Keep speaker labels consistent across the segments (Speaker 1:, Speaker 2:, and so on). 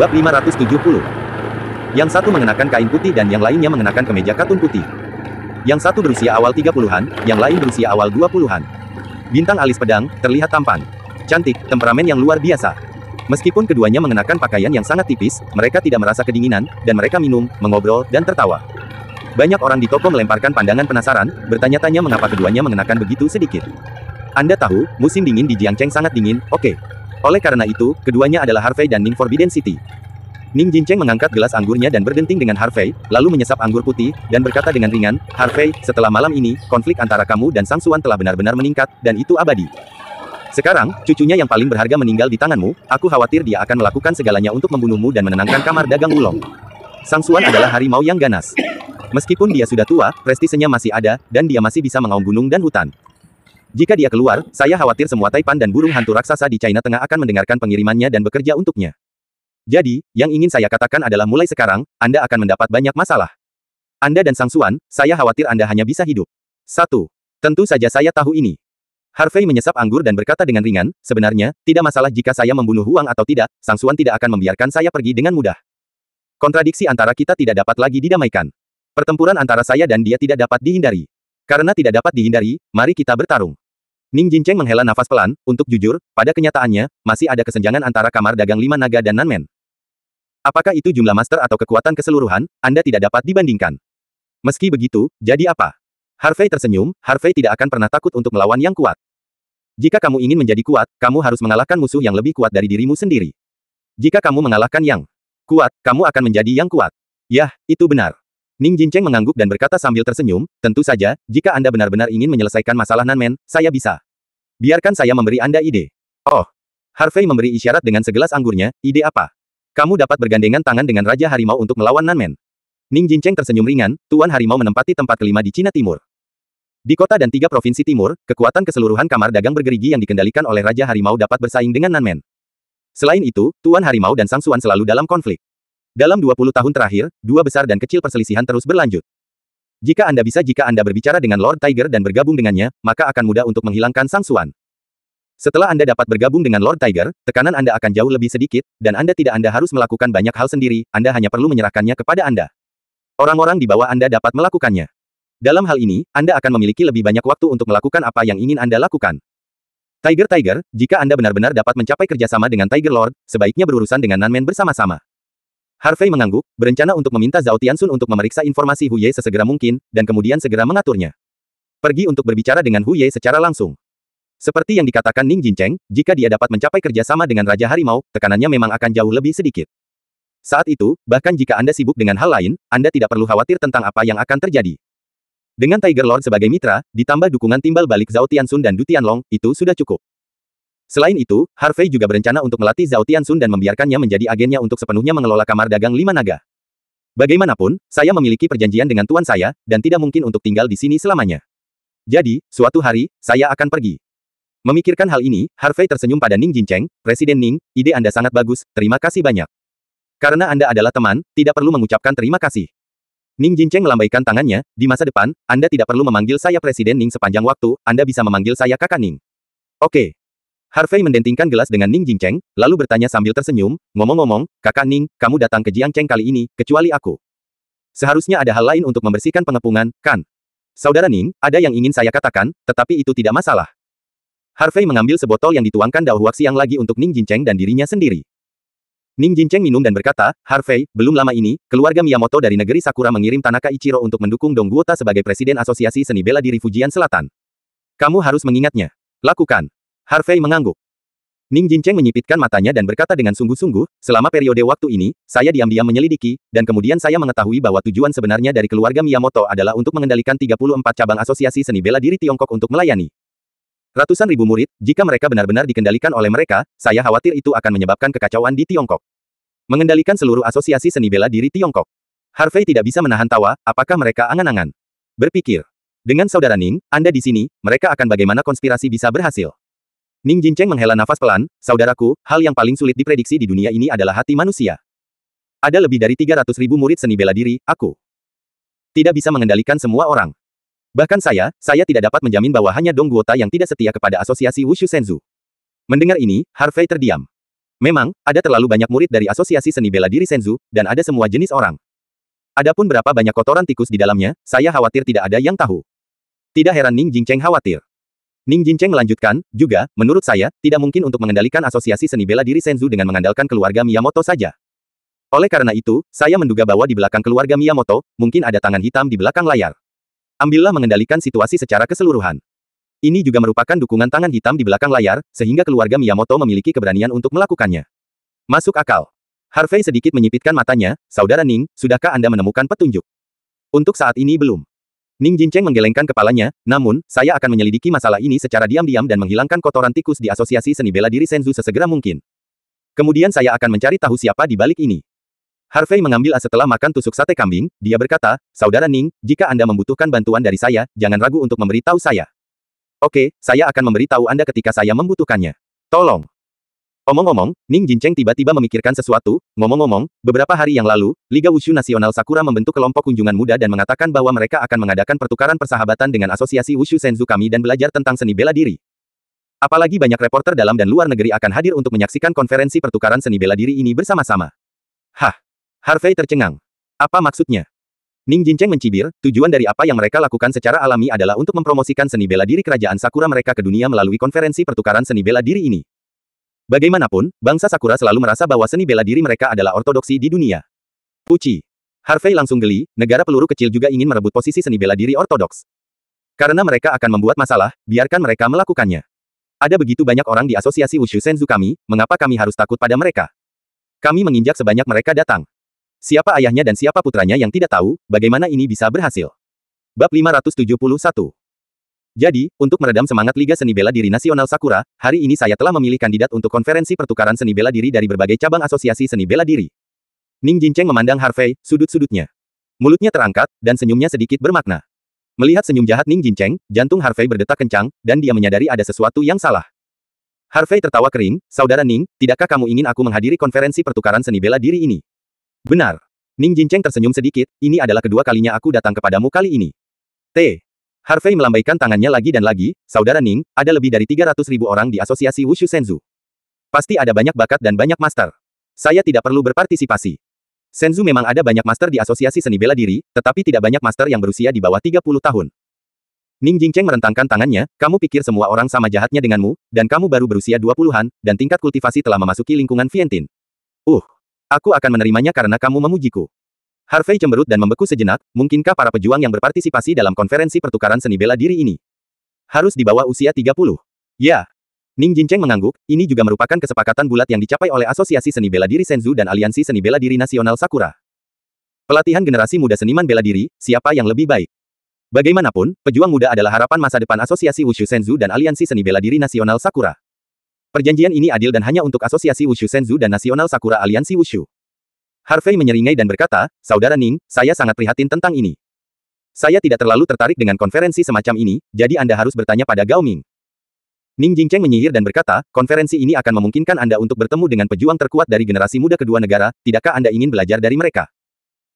Speaker 1: Bab 570. Yang satu mengenakan kain putih dan yang lainnya mengenakan kemeja katun putih. Yang satu berusia awal 30-an, yang lain berusia awal 20-an. Bintang alis pedang, terlihat tampan. Cantik, temperamen yang luar biasa. Meskipun keduanya mengenakan pakaian yang sangat tipis, mereka tidak merasa kedinginan, dan mereka minum, mengobrol, dan tertawa. Banyak orang di toko melemparkan pandangan penasaran, bertanya-tanya mengapa keduanya mengenakan begitu sedikit. Anda tahu, musim dingin di Jiangcheng sangat dingin, oke. Oleh karena itu, keduanya adalah Harvey dan Ning Forbidden City. Ning Jincheng mengangkat gelas anggurnya dan berdenting dengan Harvey, lalu menyesap anggur putih, dan berkata dengan ringan, Harvey, setelah malam ini, konflik antara kamu dan Sang Suan telah benar-benar meningkat, dan itu abadi. Sekarang, cucunya yang paling berharga meninggal di tanganmu, aku khawatir dia akan melakukan segalanya untuk membunuhmu dan menenangkan kamar dagang Wulong. Sang Suan adalah harimau yang ganas. Meskipun dia sudah tua, prestisenya masih ada, dan dia masih bisa mengaum gunung dan hutan. Jika dia keluar, saya khawatir semua taipan dan burung hantu raksasa di China Tengah akan mendengarkan pengirimannya dan bekerja untuknya. Jadi, yang ingin saya katakan adalah mulai sekarang, Anda akan mendapat banyak masalah. Anda dan Sang Suan, saya khawatir Anda hanya bisa hidup. 1. Tentu saja saya tahu ini. Harvey menyesap anggur dan berkata dengan ringan, sebenarnya, tidak masalah jika saya membunuh Huang atau tidak, Sang Suan tidak akan membiarkan saya pergi dengan mudah. Kontradiksi antara kita tidak dapat lagi didamaikan. Pertempuran antara saya dan dia tidak dapat dihindari. Karena tidak dapat dihindari, mari kita bertarung. Ning Jincheng menghela nafas pelan, untuk jujur, pada kenyataannya, masih ada kesenjangan antara kamar dagang 5 naga dan Nanmen. Apakah itu jumlah master atau kekuatan keseluruhan, Anda tidak dapat dibandingkan. Meski begitu, jadi apa? Harvey tersenyum, Harvey tidak akan pernah takut untuk melawan yang kuat. Jika kamu ingin menjadi kuat, kamu harus mengalahkan musuh yang lebih kuat dari dirimu sendiri. Jika kamu mengalahkan yang kuat, kamu akan menjadi yang kuat. Yah, itu benar. Ning Jincheng mengangguk dan berkata sambil tersenyum, tentu saja, jika Anda benar-benar ingin menyelesaikan masalah Nanmen, saya bisa. Biarkan saya memberi Anda ide. Oh. Harvey memberi isyarat dengan segelas anggurnya, ide apa? Kamu dapat bergandengan tangan dengan Raja Harimau untuk melawan Nanmen. Ning Jincheng tersenyum ringan, Tuan Harimau menempati tempat kelima di Cina Timur. Di kota dan 3 provinsi timur, kekuatan keseluruhan kamar dagang bergerigi yang dikendalikan oleh Raja Harimau dapat bersaing dengan Nanmen. Selain itu, Tuan Harimau dan Sang Suan selalu dalam konflik. Dalam 20 tahun terakhir, dua besar dan kecil perselisihan terus berlanjut. Jika Anda berbicara dengan Lord Tiger dan bergabung dengannya, maka akan mudah untuk menghilangkan Sang Suan. Setelah Anda dapat bergabung dengan Lord Tiger, tekanan Anda akan jauh lebih sedikit, dan Anda harus melakukan banyak hal sendiri, Anda hanya perlu menyerahkannya kepada Anda. Orang-orang di bawah Anda dapat melakukannya. Dalam hal ini, Anda akan memiliki lebih banyak waktu untuk melakukan apa yang ingin Anda lakukan. Tiger, jika Anda benar-benar dapat mencapai kerjasama dengan Tiger Lord, sebaiknya berurusan dengan Nanmen bersama-sama. Harvey mengangguk, berencana untuk meminta Zhao Tianxun untuk memeriksa informasi Hu Ye sesegera mungkin, dan kemudian segera mengaturnya. Pergi untuk berbicara dengan Hu Ye secara langsung. Seperti yang dikatakan Ning Jincheng, jika dia dapat mencapai kerjasama dengan Raja Harimau, tekanannya memang akan jauh lebih sedikit. Saat itu, bahkan jika Anda sibuk dengan hal lain, Anda tidak perlu khawatir tentang apa yang akan terjadi. Dengan Tiger Lord sebagai mitra, ditambah dukungan timbal balik Zhao Tianxun dan Du Tianlong, itu sudah cukup. Selain itu, Harvey juga berencana untuk melatih Zhao Tianxun dan membiarkannya menjadi agennya untuk sepenuhnya mengelola kamar dagang 5 naga. Bagaimanapun, saya memiliki perjanjian dengan tuan saya, dan tidak mungkin untuk tinggal di sini selamanya. Jadi, suatu hari, saya akan pergi. Memikirkan hal ini, Harvey tersenyum pada Ning Jincheng, Presiden Ning, ide Anda sangat bagus, terima kasih banyak. Karena Anda adalah teman, tidak perlu mengucapkan terima kasih. Ning Jincheng melambaikan tangannya, di masa depan, Anda tidak perlu memanggil saya Presiden Ning sepanjang waktu, Anda bisa memanggil saya Kakak Ning. Oke. Harvey mendentingkan gelas dengan Ning Jincheng, lalu bertanya sambil tersenyum, ngomong-ngomong, Kakak Ning, kamu datang ke Jiangcheng kali ini, kecuali aku. Seharusnya ada hal lain untuk membersihkan pengepungan, kan? Saudara Ning, ada yang ingin saya katakan, tetapi itu tidak masalah. Harvey mengambil sebotol yang dituangkan Dao Huaxiang lagi untuk Ning Jincheng dan dirinya sendiri. Ning Jincheng minum dan berkata, Harvey, belum lama ini, keluarga Miyamoto dari negeri Sakura mengirim Tanaka Ichiro untuk mendukung Dong Guota sebagai Presiden Asosiasi Seni Bela Diri Fujian Selatan. Kamu harus mengingatnya. Lakukan. Harvey mengangguk. Ning Jincheng menyipitkan matanya dan berkata dengan sungguh-sungguh, selama periode waktu ini, saya diam-diam menyelidiki, dan kemudian saya mengetahui bahwa tujuan sebenarnya dari keluarga Miyamoto adalah untuk mengendalikan 34 cabang asosiasi seni bela diri Tiongkok untuk melayani ratusan ribu murid. Jika mereka benar-benar dikendalikan oleh mereka, saya khawatir itu akan menyebabkan kekacauan di Tiongkok. Mengendalikan seluruh asosiasi seni bela diri Tiongkok. Harvey tidak bisa menahan tawa, apakah mereka angan-angan berpikir. Dengan saudara Ning, Anda di sini, mereka akan bagaimana konspirasi bisa berhasil. Ning Jincheng menghela nafas pelan, saudaraku, hal yang paling sulit diprediksi di dunia ini adalah hati manusia. Ada lebih dari 300.000 murid seni bela diri, aku tidak bisa mengendalikan semua orang. Bahkan saya tidak dapat menjamin bahwa hanya Dong Guota yang tidak setia kepada asosiasi Wushu Senzu. Mendengar ini, Harvey terdiam. Memang, ada terlalu banyak murid dari Asosiasi Seni Bela Diri Senzu, dan ada semua jenis orang. Adapun berapa banyak kotoran tikus di dalamnya, saya khawatir tidak ada yang tahu. Tidak heran Ning Jincheng khawatir. Ning Jincheng melanjutkan, juga, menurut saya, tidak mungkin untuk mengendalikan Asosiasi Seni Bela Diri Senzu dengan mengandalkan keluarga Miyamoto saja. Oleh karena itu, saya menduga bahwa di belakang keluarga Miyamoto, mungkin ada tangan hitam di belakang layar. Ambillah mengendalikan situasi secara keseluruhan. Ini juga merupakan dukungan tangan hitam di belakang layar, sehingga keluarga Miyamoto memiliki keberanian untuk melakukannya. Masuk akal. Harvey sedikit menyipitkan matanya, Saudara Ning, sudahkah Anda menemukan petunjuk? Untuk saat ini belum. Ning Jincheng menggelengkan kepalanya, namun, saya akan menyelidiki masalah ini secara diam-diam dan menghilangkan kotoran tikus di Asosiasi Seni Bela Diri Senzu sesegera mungkin. Kemudian saya akan mencari tahu siapa di balik ini. Harvey mengambil setelah makan tusuk sate kambing, dia berkata, Saudara Ning, jika Anda membutuhkan bantuan dari saya, jangan ragu untuk memberitahu saya. Oke, saya akan memberitahu Anda ketika saya membutuhkannya. Tolong. Omong-omong, Ning Jincheng tiba-tiba memikirkan sesuatu, ngomong-ngomong, beberapa hari yang lalu, Liga Wushu Nasional Sakura membentuk kelompok kunjungan muda dan mengatakan bahwa mereka akan mengadakan pertukaran persahabatan dengan Asosiasi Wushu Senzu kami dan belajar tentang seni bela diri. Apalagi banyak reporter dalam dan luar negeri akan hadir untuk menyaksikan konferensi pertukaran seni bela diri ini bersama-sama. Hah? Harvey tercengang. Apa maksudnya? Ning Jincheng mencibir, tujuan dari apa yang mereka lakukan secara alami adalah untuk mempromosikan seni bela diri kerajaan Sakura mereka ke dunia melalui konferensi pertukaran seni bela diri ini. Bagaimanapun, bangsa Sakura selalu merasa bahwa seni bela diri mereka adalah ortodoksi di dunia. Puci. Harvey langsung geli, negara peluru kecil juga ingin merebut posisi seni bela diri ortodoks. Karena mereka akan membuat masalah, biarkan mereka melakukannya. Ada begitu banyak orang di Asosiasi Wushu Senzu kami, mengapa kami harus takut pada mereka? Kami menginjak sebanyak mereka datang. Siapa ayahnya dan siapa putranya yang tidak tahu, bagaimana ini bisa berhasil. Bab 571. Jadi, untuk meredam semangat Liga Seni Bela Diri Nasional Sakura, hari ini saya telah memilih kandidat untuk konferensi pertukaran seni bela diri dari berbagai cabang asosiasi seni bela diri. Ning Jincheng memandang Harvey, sudut-sudutnya. Mulutnya terangkat, dan senyumnya sedikit bermakna. Melihat senyum jahat Ning Jincheng, jantung Harvey berdetak kencang, dan dia menyadari ada sesuatu yang salah. Harvey tertawa kering, Saudara Ning, tidakkah kamu ingin aku menghadiri konferensi pertukaran seni bela diri ini? Benar. Ning Jincheng tersenyum sedikit, ini adalah kedua kalinya aku datang kepadamu kali ini. Harvey melambaikan tangannya lagi dan lagi, Saudara Ning, ada lebih dari 300.000 orang di Asosiasi Wushu Senzu. Pasti ada banyak bakat dan banyak master. Saya tidak perlu berpartisipasi. Senzu memang ada banyak master di Asosiasi Seni Bela Diri, tetapi tidak banyak master yang berusia di bawah 30 tahun. Ning Jincheng merentangkan tangannya, kamu pikir semua orang sama jahatnya denganmu, dan kamu baru berusia 20-an, dan tingkat kultivasi telah memasuki lingkungan Vientin. Aku akan menerimanya karena kamu memujiku. Harvey cemberut dan membeku sejenak, mungkinkah para pejuang yang berpartisipasi dalam konferensi pertukaran seni bela diri ini harus di bawah usia 30? Ya. Ning Jincheng mengangguk, ini juga merupakan kesepakatan bulat yang dicapai oleh Asosiasi Seni Bela Diri Senzu dan Aliansi Seni Bela Diri Nasional Sakura. Pelatihan generasi muda seniman bela diri, siapa yang lebih baik? Bagaimanapun, pejuang muda adalah harapan masa depan Asosiasi Wushu Senzu dan Aliansi Seni Bela Diri Nasional Sakura. Perjanjian ini adil dan hanya untuk Asosiasi Wushu Senzu dan Nasional Sakura Aliansi Wushu. Harvey menyeringai dan berkata, Saudara Ning, saya sangat prihatin tentang ini. Saya tidak terlalu tertarik dengan konferensi semacam ini, jadi Anda harus bertanya pada Gao Ming. Ning Jincheng menyihir dan berkata, konferensi ini akan memungkinkan Anda untuk bertemu dengan pejuang terkuat dari generasi muda kedua negara, tidakkah Anda ingin belajar dari mereka?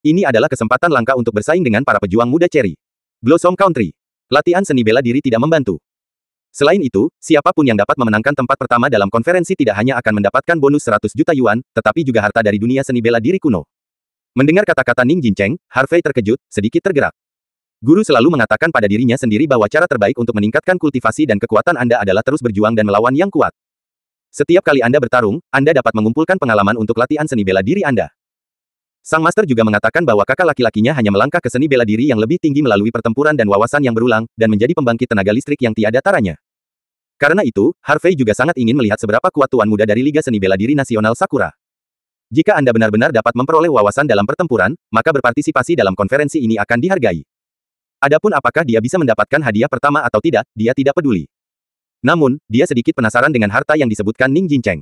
Speaker 1: Ini adalah kesempatan langka untuk bersaing dengan para pejuang muda Cherry Blossom Country. Latihan seni bela diri tidak membantu. Selain itu, siapapun yang dapat memenangkan tempat pertama dalam konferensi tidak hanya akan mendapatkan bonus 100 juta yuan, tetapi juga harta dari dunia seni bela diri kuno. Mendengar kata-kata Ning Jincheng, Harvey terkejut, sedikit tergerak. Guru selalu mengatakan pada dirinya sendiri bahwa cara terbaik untuk meningkatkan kultivasi dan kekuatan Anda adalah terus berjuang dan melawan yang kuat. Setiap kali Anda bertarung, Anda dapat mengumpulkan pengalaman untuk latihan seni bela diri Anda. Sang master juga mengatakan bahwa kakak laki-lakinya hanya melangkah ke seni bela diri yang lebih tinggi melalui pertempuran dan wawasan yang berulang, dan menjadi pembangkit tenaga listrik yang tiada taranya. Karena itu, Harvey juga sangat ingin melihat seberapa kuat tuan muda dari Liga Seni Bela Diri Nasional Sakura. Jika Anda benar-benar dapat memperoleh wawasan dalam pertempuran, maka berpartisipasi dalam konferensi ini akan dihargai. Adapun apakah dia bisa mendapatkan hadiah pertama atau tidak, dia tidak peduli. Namun, dia sedikit penasaran dengan harta yang disebutkan Ning Jincheng.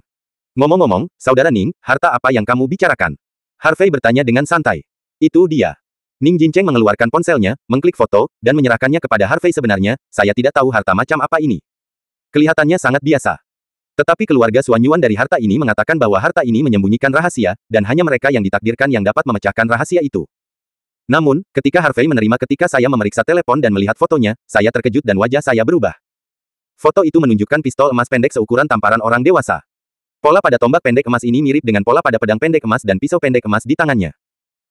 Speaker 1: Ngomong-ngomong, Saudara Ning, harta apa yang kamu bicarakan? Harvey bertanya dengan santai. Itu dia. Ning Jincheng mengeluarkan ponselnya, mengklik foto, dan menyerahkannya kepada Harvey sebenarnya, saya tidak tahu harta macam apa ini. Kelihatannya sangat biasa. Tetapi keluarga Suanyuan dari harta ini mengatakan bahwa harta ini menyembunyikan rahasia, dan hanya mereka yang ditakdirkan yang dapat memecahkan rahasia itu. Namun, ketika Harvey menerima ketika saya memeriksa telepon dan melihat fotonya, saya terkejut dan wajah saya berubah. Foto itu menunjukkan pistol emas pendek seukuran tamparan orang dewasa. Pola pada tombak pendek emas ini mirip dengan pola pada pedang pendek emas dan pisau pendek emas di tangannya.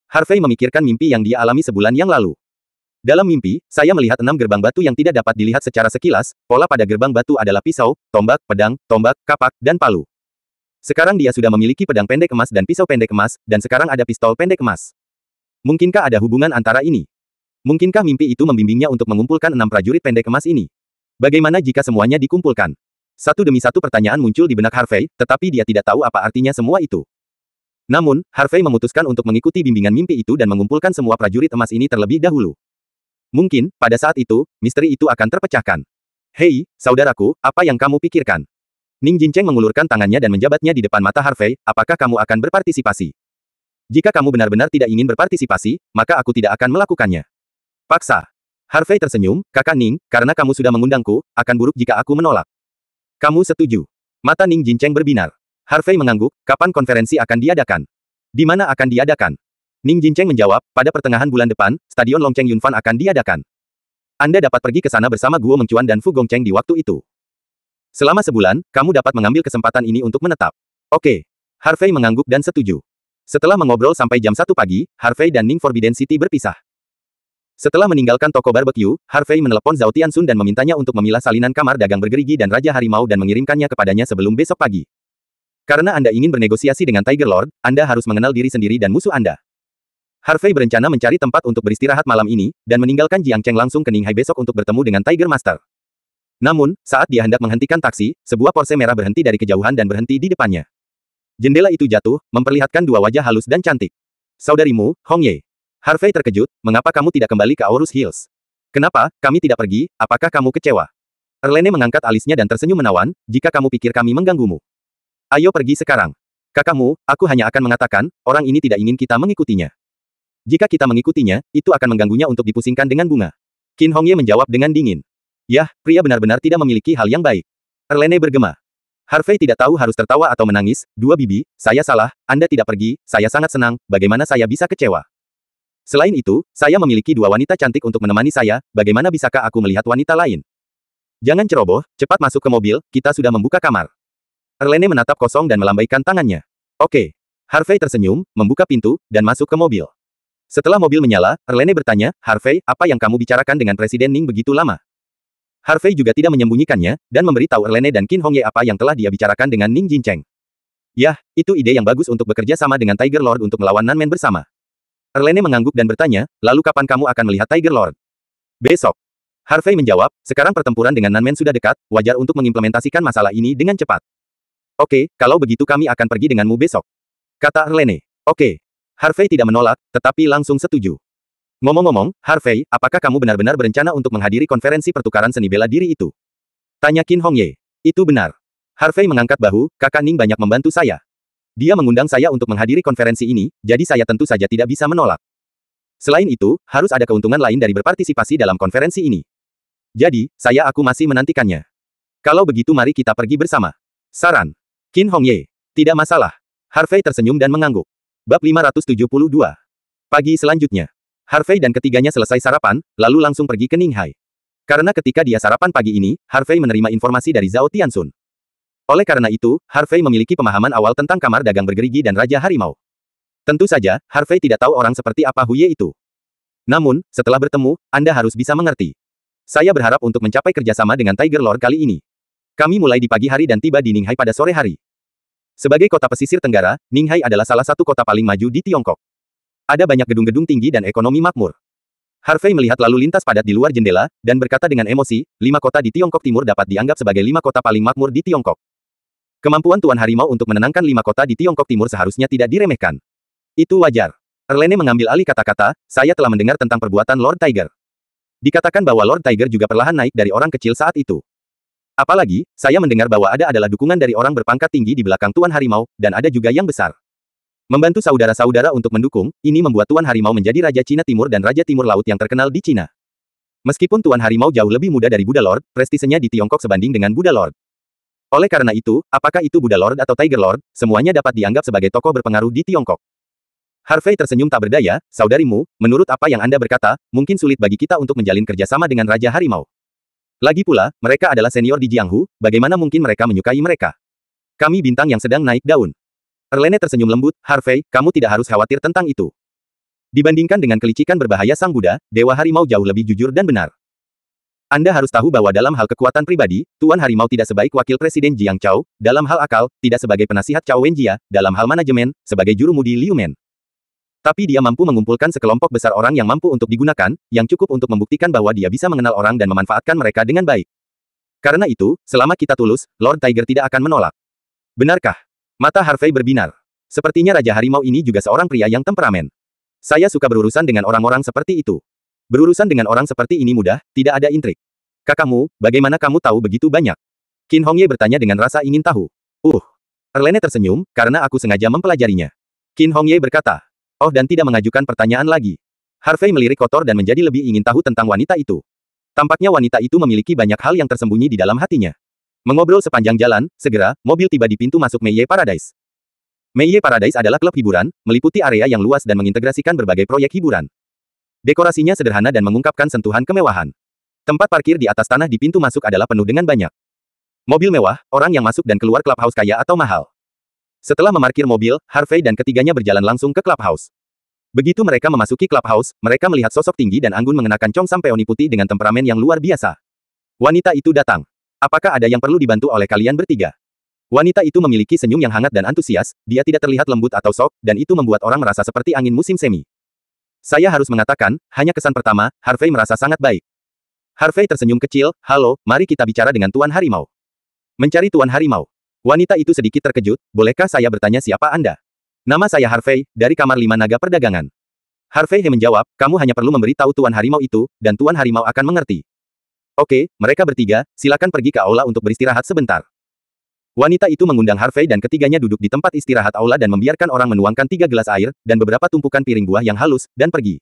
Speaker 1: Harvey memikirkan mimpi yang dia alami sebulan yang lalu. Dalam mimpi, saya melihat 6 gerbang batu yang tidak dapat dilihat secara sekilas. Pola pada gerbang batu adalah pisau, tombak, pedang, tombak, kapak, dan palu. Sekarang dia sudah memiliki pedang pendek emas dan pisau pendek emas, dan sekarang ada pistol pendek emas. Mungkinkah ada hubungan antara ini? Mungkinkah mimpi itu membimbingnya untuk mengumpulkan 6 prajurit pendek emas ini? Bagaimana jika semuanya dikumpulkan? Satu demi satu pertanyaan muncul di benak Harvey, tetapi dia tidak tahu apa artinya semua itu. Namun, Harvey memutuskan untuk mengikuti bimbingan mimpi itu dan mengumpulkan semua prajurit emas ini terlebih dahulu. Mungkin, pada saat itu, misteri itu akan terpecahkan. Hei, saudaraku, apa yang kamu pikirkan? Ning Jincheng mengulurkan tangannya dan menjabatnya di depan mata Harvey, apakah kamu akan berpartisipasi? Jika kamu benar-benar tidak ingin berpartisipasi, maka aku tidak akan melakukannya. Paksa. Harvey tersenyum, Kakak Ning, karena kamu sudah mengundangku, akan buruk jika aku menolak. Kamu setuju? Mata Ning Jincheng berbinar. Harvey mengangguk, kapan konferensi akan diadakan? Di mana akan diadakan? Ning Jincheng menjawab, pada pertengahan bulan depan, Stadion Longcheng Yunfan akan diadakan. Anda dapat pergi ke sana bersama Guo Mengcuan dan Fu Gongcheng di waktu itu. Selama sebulan, kamu dapat mengambil kesempatan ini untuk menetap. Oke. Harvey mengangguk dan setuju. Setelah mengobrol sampai jam 1 pagi, Harvey dan Ning Forbidden City berpisah. Setelah meninggalkan toko barbecue, Harvey menelepon Zhao Tianxun dan memintanya untuk memilah salinan kamar dagang bergerigi dan Raja Harimau dan mengirimkannya kepadanya sebelum besok pagi. Karena Anda ingin bernegosiasi dengan Tiger Lord, Anda harus mengenal diri sendiri dan musuh Anda. Harvey berencana mencari tempat untuk beristirahat malam ini, dan meninggalkan Jiang Cheng langsung ke Ninghai besok untuk bertemu dengan Tiger Master. Namun, saat dia hendak menghentikan taksi, sebuah Porsche merah berhenti dari kejauhan dan berhenti di depannya. Jendela itu jatuh, memperlihatkan dua wajah halus dan cantik. Saudarimu, Hong Ye. Harvey terkejut, mengapa kamu tidak kembali ke Aorus Hills? Kenapa, kami tidak pergi, apakah kamu kecewa? Erlene mengangkat alisnya dan tersenyum menawan, jika kamu pikir kami mengganggumu. Ayo pergi sekarang. Kakakmu, aku hanya akan mengatakan, orang ini tidak ingin kita mengikutinya. Jika kita mengikutinya, itu akan mengganggunya untuk dipusingkan dengan bunga. Qin Hongye menjawab dengan dingin. Yah, pria benar-benar tidak memiliki hal yang baik. Erlene bergema. Harvey tidak tahu harus tertawa atau menangis, dua bibi, saya salah, Anda tidak pergi, saya sangat senang, bagaimana saya bisa kecewa? Selain itu, saya memiliki dua wanita cantik untuk menemani saya, bagaimana bisakah aku melihat wanita lain? Jangan ceroboh, cepat masuk ke mobil, kita sudah membuka kamar. Erlene menatap kosong dan melambaikan tangannya. Oke. Harvey tersenyum, membuka pintu, dan masuk ke mobil. Setelah mobil menyala, Erlene bertanya, Harvey, apa yang kamu bicarakan dengan Presiden Ning begitu lama? Harvey juga tidak menyembunyikannya, dan memberitahu Erlene dan Qin Hongye apa yang telah dia bicarakan dengan Ning Jincheng. Yah, itu ide yang bagus untuk bekerja sama dengan Tiger Lord untuk melawan Nanmen bersama. Erlene mengangguk dan bertanya, lalu kapan kamu akan melihat Tiger Lord? Besok. Harvey menjawab, sekarang pertempuran dengan Nanmen sudah dekat, wajar untuk mengimplementasikan masalah ini dengan cepat. Oke, kalau begitu kami akan pergi denganmu besok. Kata Erlene. Oke. Harvey tidak menolak, tetapi langsung setuju. Ngomong-ngomong, Harvey, apakah kamu benar-benar berencana untuk menghadiri konferensi pertukaran seni bela diri itu? Tanya Qin Hongye. Itu benar. Harvey mengangkat bahu, kakak Ning banyak membantu saya. Dia mengundang saya untuk menghadiri konferensi ini, jadi saya tentu saja tidak bisa menolak. Selain itu, harus ada keuntungan lain dari berpartisipasi dalam konferensi ini. Jadi, aku masih menantikannya. Kalau begitu mari kita pergi bersama. Saran. Qin Hongye. Tidak masalah. Harvey tersenyum dan mengangguk. Bab 572. Pagi selanjutnya. Harvey dan ketiganya selesai sarapan, lalu langsung pergi ke Ninghai. Karena ketika dia sarapan pagi ini, Harvey menerima informasi dari Zhao Tianxun. Oleh karena itu, Harvey memiliki pemahaman awal tentang kamar dagang bergerigi dan Raja Harimau. Tentu saja, Harvey tidak tahu orang seperti apa Huye itu. Namun, setelah bertemu, Anda harus bisa mengerti. Saya berharap untuk mencapai kerjasama dengan Tiger Lord kali ini. Kami mulai di pagi hari dan tiba di Ninghai pada sore hari. Sebagai kota pesisir tenggara, Ninghai adalah salah satu kota paling maju di Tiongkok. Ada banyak gedung-gedung tinggi dan ekonomi makmur. Harvey melihat lalu lintas padat di luar jendela, dan berkata dengan emosi, 5 kota di Tiongkok Timur dapat dianggap sebagai 5 kota paling makmur di Tiongkok. Kemampuan Tuan Harimau untuk menenangkan 5 kota di Tiongkok Timur seharusnya tidak diremehkan. Itu wajar. Erlene mengambil alih kata-kata, saya telah mendengar tentang perbuatan Lord Tiger. Dikatakan bahwa Lord Tiger juga perlahan naik dari orang kecil saat itu. Apalagi, saya mendengar bahwa ada adalah dukungan dari orang berpangkat tinggi di belakang Tuan Harimau, dan ada juga yang besar. Membantu saudara-saudara untuk mendukung, ini membuat Tuan Harimau menjadi Raja Cina Timur dan Raja Timur Laut yang terkenal di Cina. Meskipun Tuan Harimau jauh lebih muda dari Buddha Lord, prestisenya di Tiongkok sebanding dengan Buddha Lord. Oleh karena itu, apakah itu Buddha Lord atau Tiger Lord, semuanya dapat dianggap sebagai tokoh berpengaruh di Tiongkok. Harvey tersenyum tak berdaya, saudarimu, menurut apa yang Anda berkata, mungkin sulit bagi kita untuk menjalin kerjasama dengan Raja Harimau. Lagi pula, mereka adalah senior di Jianghu, bagaimana mungkin mereka menyukai mereka? Kami bintang yang sedang naik daun. Erlene tersenyum lembut, Harvey, kamu tidak harus khawatir tentang itu. Dibandingkan dengan kelicikan berbahaya Sang Buddha, Dewa Harimau jauh lebih jujur dan benar. Anda harus tahu bahwa dalam hal kekuatan pribadi, Tuan Harimau tidak sebaik Wakil Presiden Jiang Chao, dalam hal akal, tidak sebagai penasihat Cao Wenjia, dalam hal manajemen, sebagai jurumudi Liu Men. Tapi dia mampu mengumpulkan sekelompok besar orang yang mampu untuk digunakan, yang cukup untuk membuktikan bahwa dia bisa mengenal orang dan memanfaatkan mereka dengan baik. Karena itu, selama kita tulus, Lord Tiger tidak akan menolak. Benarkah? Mata Harvey berbinar. Sepertinya Raja Harimau ini juga seorang pria yang temperamen. Saya suka berurusan dengan orang-orang seperti itu. Berurusan dengan orang seperti ini mudah, tidak ada intrik. Kakakmu, bagaimana kamu tahu begitu banyak? Qin Hongye bertanya dengan rasa ingin tahu. Erlene tersenyum, karena aku sengaja mempelajarinya. Qin Hongye berkata. Oh dan tidak mengajukan pertanyaan lagi. Harvey melirik kotor dan menjadi lebih ingin tahu tentang wanita itu. Tampaknya wanita itu memiliki banyak hal yang tersembunyi di dalam hatinya. Mengobrol sepanjang jalan, segera, mobil tiba di pintu masuk Meiye Paradise. Meiye Paradise adalah klub hiburan, meliputi area yang luas dan mengintegrasikan berbagai proyek hiburan. Dekorasinya sederhana dan mengungkapkan sentuhan kemewahan. Tempat parkir di atas tanah di pintu masuk adalah penuh dengan banyak mobil mewah, orang yang masuk dan keluar clubhouse kaya atau mahal. Setelah memarkir mobil, Harvey dan ketiganya berjalan langsung ke clubhouse. Begitu mereka memasuki clubhouse, mereka melihat sosok tinggi dan anggun mengenakan congsam peoni putih dengan temperamen yang luar biasa. Wanita itu datang. Apakah ada yang perlu dibantu oleh kalian bertiga? Wanita itu memiliki senyum yang hangat dan antusias, dia tidak terlihat lembut atau sok, dan itu membuat orang merasa seperti angin musim semi. Saya harus mengatakan, hanya kesan pertama, Harvey merasa sangat baik. Harvey tersenyum kecil, halo, mari kita bicara dengan Tuan Harimau. Mencari Tuan Harimau. Wanita itu sedikit terkejut, bolehkah saya bertanya siapa Anda? Nama saya Harvey, dari Kamar 5 Naga Perdagangan. Harvey menjawab, kamu hanya perlu memberitahu Tuan Harimau itu, dan Tuan Harimau akan mengerti. Oke, mereka bertiga, silakan pergi ke aula untuk beristirahat sebentar. Wanita itu mengundang Harvey dan ketiganya duduk di tempat istirahat aula dan membiarkan orang menuangkan 3 gelas air, dan beberapa tumpukan piring buah yang halus, dan pergi.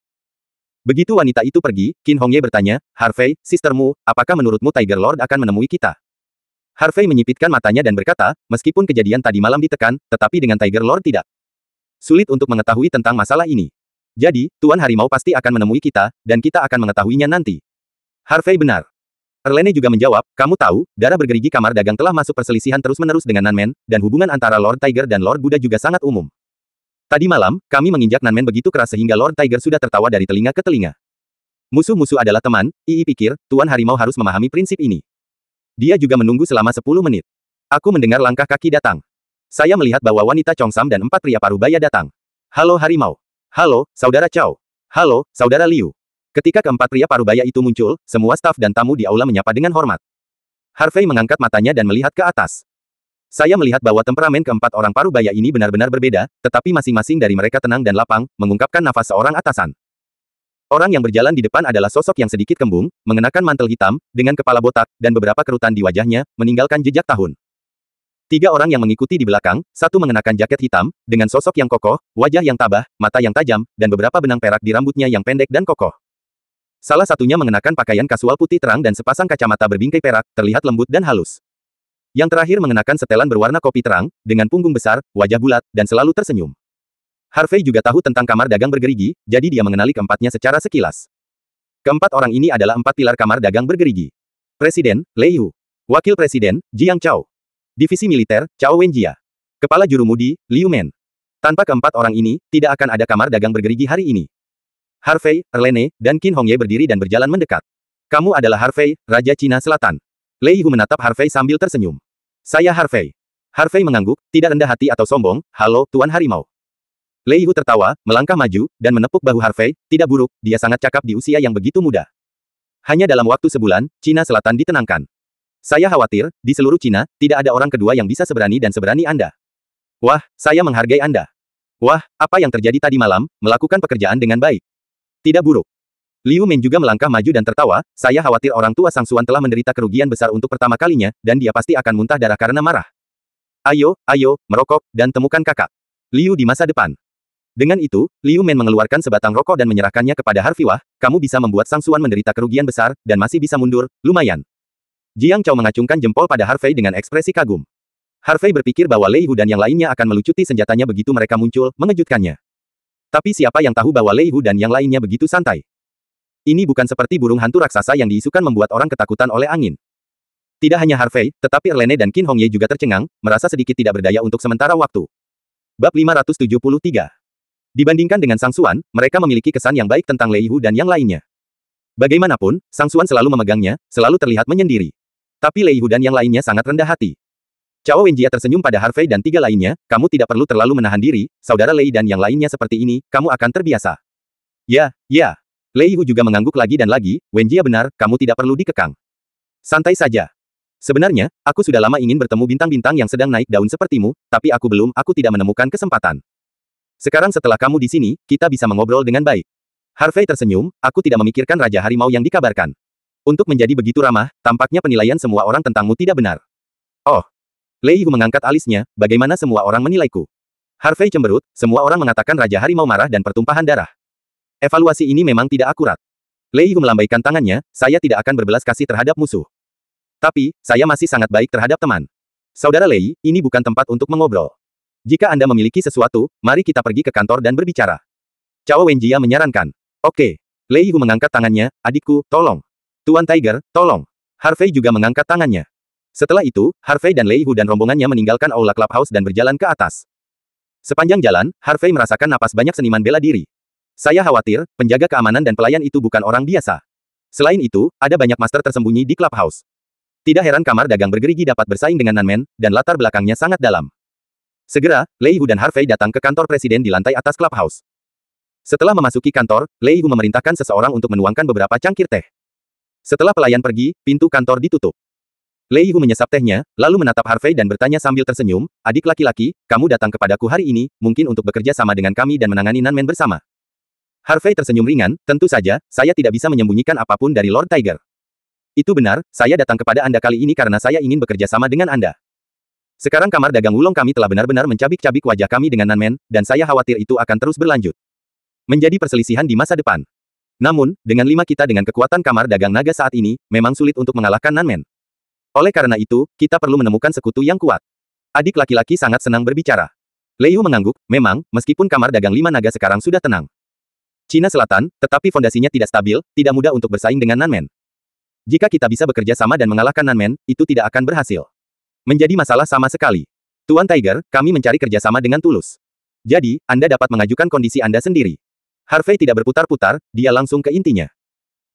Speaker 1: Begitu wanita itu pergi, Qin Hongye bertanya, Harvey, sistermu, apakah menurutmu Tiger Lord akan menemui kita? Harvey menyipitkan matanya dan berkata, meskipun kejadian tadi malam ditekan, tetapi dengan Tiger Lord tidak. Sulit untuk mengetahui tentang masalah ini. Jadi, Tuan Harimau pasti akan menemui kita, dan kita akan mengetahuinya nanti. Harvey benar. Erlene juga menjawab, kamu tahu, darah bergerigi kamar dagang telah masuk perselisihan terus-menerus dengan Nanmen, dan hubungan antara Lord Tiger dan Lord Buddha juga sangat umum. Tadi malam, kami menginjak Nanmen begitu keras sehingga Lord Tiger sudah tertawa dari telinga ke telinga. Musuh-musuh adalah teman, Ii pikir, Tuan Harimau harus memahami prinsip ini. Dia juga menunggu selama 10 menit. Aku mendengar langkah kaki datang. Saya melihat bahwa wanita Chongsam dan 4 pria parubaya datang. Halo Harimau. Halo, Saudara Chao. Halo, Saudara Liu. Ketika keempat pria parubaya itu muncul, semua staf dan tamu di aula menyapa dengan hormat. Harvey mengangkat matanya dan melihat ke atas. Saya melihat bahwa temperamen keempat orang parubaya ini benar-benar berbeda, tetapi masing-masing dari mereka tenang dan lapang, mengungkapkan nafas seorang atasan. Orang yang berjalan di depan adalah sosok yang sedikit kembung, mengenakan mantel hitam, dengan kepala botak, dan beberapa kerutan di wajahnya, meninggalkan jejak tahun. 3 orang yang mengikuti di belakang, satu mengenakan jaket hitam, dengan sosok yang kokoh, wajah yang tabah, mata yang tajam, dan beberapa benang perak di rambutnya yang pendek dan kokoh. Salah satunya mengenakan pakaian kasual putih terang dan sepasang kacamata berbingkai perak, terlihat lembut dan halus. Yang terakhir mengenakan setelan berwarna kopi terang, dengan punggung besar, wajah bulat, dan selalu tersenyum. Harvey juga tahu tentang kamar dagang bergerigi, jadi dia mengenali keempatnya secara sekilas. Keempat orang ini adalah 4 pilar kamar dagang bergerigi. Presiden, Lei Hu. Wakil Presiden, Jiang Chao. Divisi Militer, Cao Wenjia. Kepala Jurumudi, Liu Men. Tanpa keempat orang ini, tidak akan ada kamar dagang bergerigi hari ini. Harvey, Erlene, dan Qin Hongye berdiri dan berjalan mendekat. Kamu adalah Harvey, Raja Cina Selatan. Lei Hu menatap Harvey sambil tersenyum. Saya Harvey. Harvey mengangguk, tidak rendah hati atau sombong, halo, Tuan Harimau. Lei Hu tertawa, melangkah maju, dan menepuk bahu Harvey, tidak buruk, dia sangat cakap di usia yang begitu muda. Hanya dalam waktu sebulan, Cina Selatan ditenangkan. Saya khawatir, di seluruh Cina, tidak ada orang kedua yang bisa seberani dan seberani Anda. Wah, saya menghargai Anda. Wah, apa yang terjadi tadi malam, melakukan pekerjaan dengan baik. Tidak buruk. Liu Men juga melangkah maju dan tertawa, saya khawatir orang tua Sang Suan telah menderita kerugian besar untuk pertama kalinya, dan dia pasti akan muntah darah karena marah. Ayo, merokok, dan temukan kakak Liu di masa depan. Dengan itu, Liu Men mengeluarkan sebatang rokok dan menyerahkannya kepada Harvey. Wah, kamu bisa membuat Sang Suan menderita kerugian besar, dan masih bisa mundur, lumayan. Jiang Chao mengacungkan jempol pada Harvey dengan ekspresi kagum. Harvey berpikir bahwa Lei Hu dan yang lainnya akan melucuti senjatanya begitu mereka muncul, mengejutkannya. Tapi siapa yang tahu bahwa Lei Hu dan yang lainnya begitu santai? Ini bukan seperti burung hantu raksasa yang diisukan membuat orang ketakutan oleh angin. Tidak hanya Harvey, tetapi Erlene dan Qin Hongye juga tercengang, merasa sedikit tidak berdaya untuk sementara waktu. Bab 573. Dibandingkan dengan Sang Xuan, mereka memiliki kesan yang baik tentang Lei Hu dan yang lainnya. Bagaimanapun, Sang Xuan selalu memegangnya, selalu terlihat menyendiri. Tapi Lei Hu dan yang lainnya sangat rendah hati. Cao Wenjia tersenyum pada Harvey dan tiga lainnya, kamu tidak perlu terlalu menahan diri, saudara Lei dan yang lainnya seperti ini, kamu akan terbiasa. Ya. Lei Hu juga mengangguk lagi dan lagi, Wenjia benar, kamu tidak perlu dikekang. Santai saja. Sebenarnya, aku sudah lama ingin bertemu bintang-bintang yang sedang naik daun sepertimu, tapi aku tidak menemukan kesempatan. Sekarang setelah kamu di sini, kita bisa mengobrol dengan baik. Harvey tersenyum, aku tidak memikirkan Raja Harimau yang dikabarkan. Untuk menjadi begitu ramah, tampaknya penilaian semua orang tentangmu tidak benar. Oh. Lei Hu mengangkat alisnya, bagaimana semua orang menilaiku? Harvey cemberut, semua orang mengatakan Raja Harimau marah dan pertumpahan darah. Evaluasi ini memang tidak akurat. Lei Hu melambaikan tangannya, saya tidak akan berbelas kasih terhadap musuh. Tapi, saya masih sangat baik terhadap teman. Saudara Lei, ini bukan tempat untuk mengobrol. Jika Anda memiliki sesuatu, mari kita pergi ke kantor dan berbicara. Cao Wenjia menyarankan. Oke. Lei Hu mengangkat tangannya, adikku, tolong. Tuan Tiger, tolong. Harvey juga mengangkat tangannya. Setelah itu, Harvey dan Lei Hu dan rombongannya meninggalkan Aula Clubhouse dan berjalan ke atas. Sepanjang jalan, Harvey merasakan napas banyak seniman bela diri. Saya khawatir, penjaga keamanan dan pelayan itu bukan orang biasa. Selain itu, ada banyak master tersembunyi di Clubhouse. Tidak heran kamar dagang bergerigi dapat bersaing dengan Nanmen, dan latar belakangnya sangat dalam. Segera, Lei Hu dan Harvey datang ke kantor presiden di lantai atas Clubhouse. Setelah memasuki kantor, Lei Hu memerintahkan seseorang untuk menuangkan beberapa cangkir teh. Setelah pelayan pergi, pintu kantor ditutup. Lei Hu menyesap tehnya, lalu menatap Harvey dan bertanya sambil tersenyum, adik laki-laki, kamu datang kepadaku hari ini, mungkin untuk bekerja sama dengan kami dan menangani Nanmen bersama. Harvey tersenyum ringan, tentu saja, saya tidak bisa menyembunyikan apapun dari Lord Tiger. Itu benar, saya datang kepada Anda kali ini karena saya ingin bekerja sama dengan Anda. Sekarang kamar dagang Wulong kami telah benar-benar mencabik-cabik wajah kami dengan Nanmen, dan saya khawatir itu akan terus berlanjut. Menjadi perselisihan di masa depan. Namun, dengan 5 kita dengan kekuatan kamar dagang naga saat ini, memang sulit untuk mengalahkan Nanmen. Oleh karena itu, kita perlu menemukan sekutu yang kuat. Adik laki-laki sangat senang berbicara. Lei Hu mengangguk, memang, meskipun kamar dagang 5 naga sekarang sudah tenang. Cina Selatan, tetapi fondasinya tidak stabil, tidak mudah untuk bersaing dengan Nanmen. Jika kita bisa bekerja sama dan mengalahkan Nanmen, itu tidak akan berhasil. Menjadi masalah sama sekali. Tuan Tiger, kami mencari kerjasama dengan tulus. Jadi, Anda dapat mengajukan kondisi Anda sendiri. Harvey tidak berputar-putar, dia langsung ke intinya.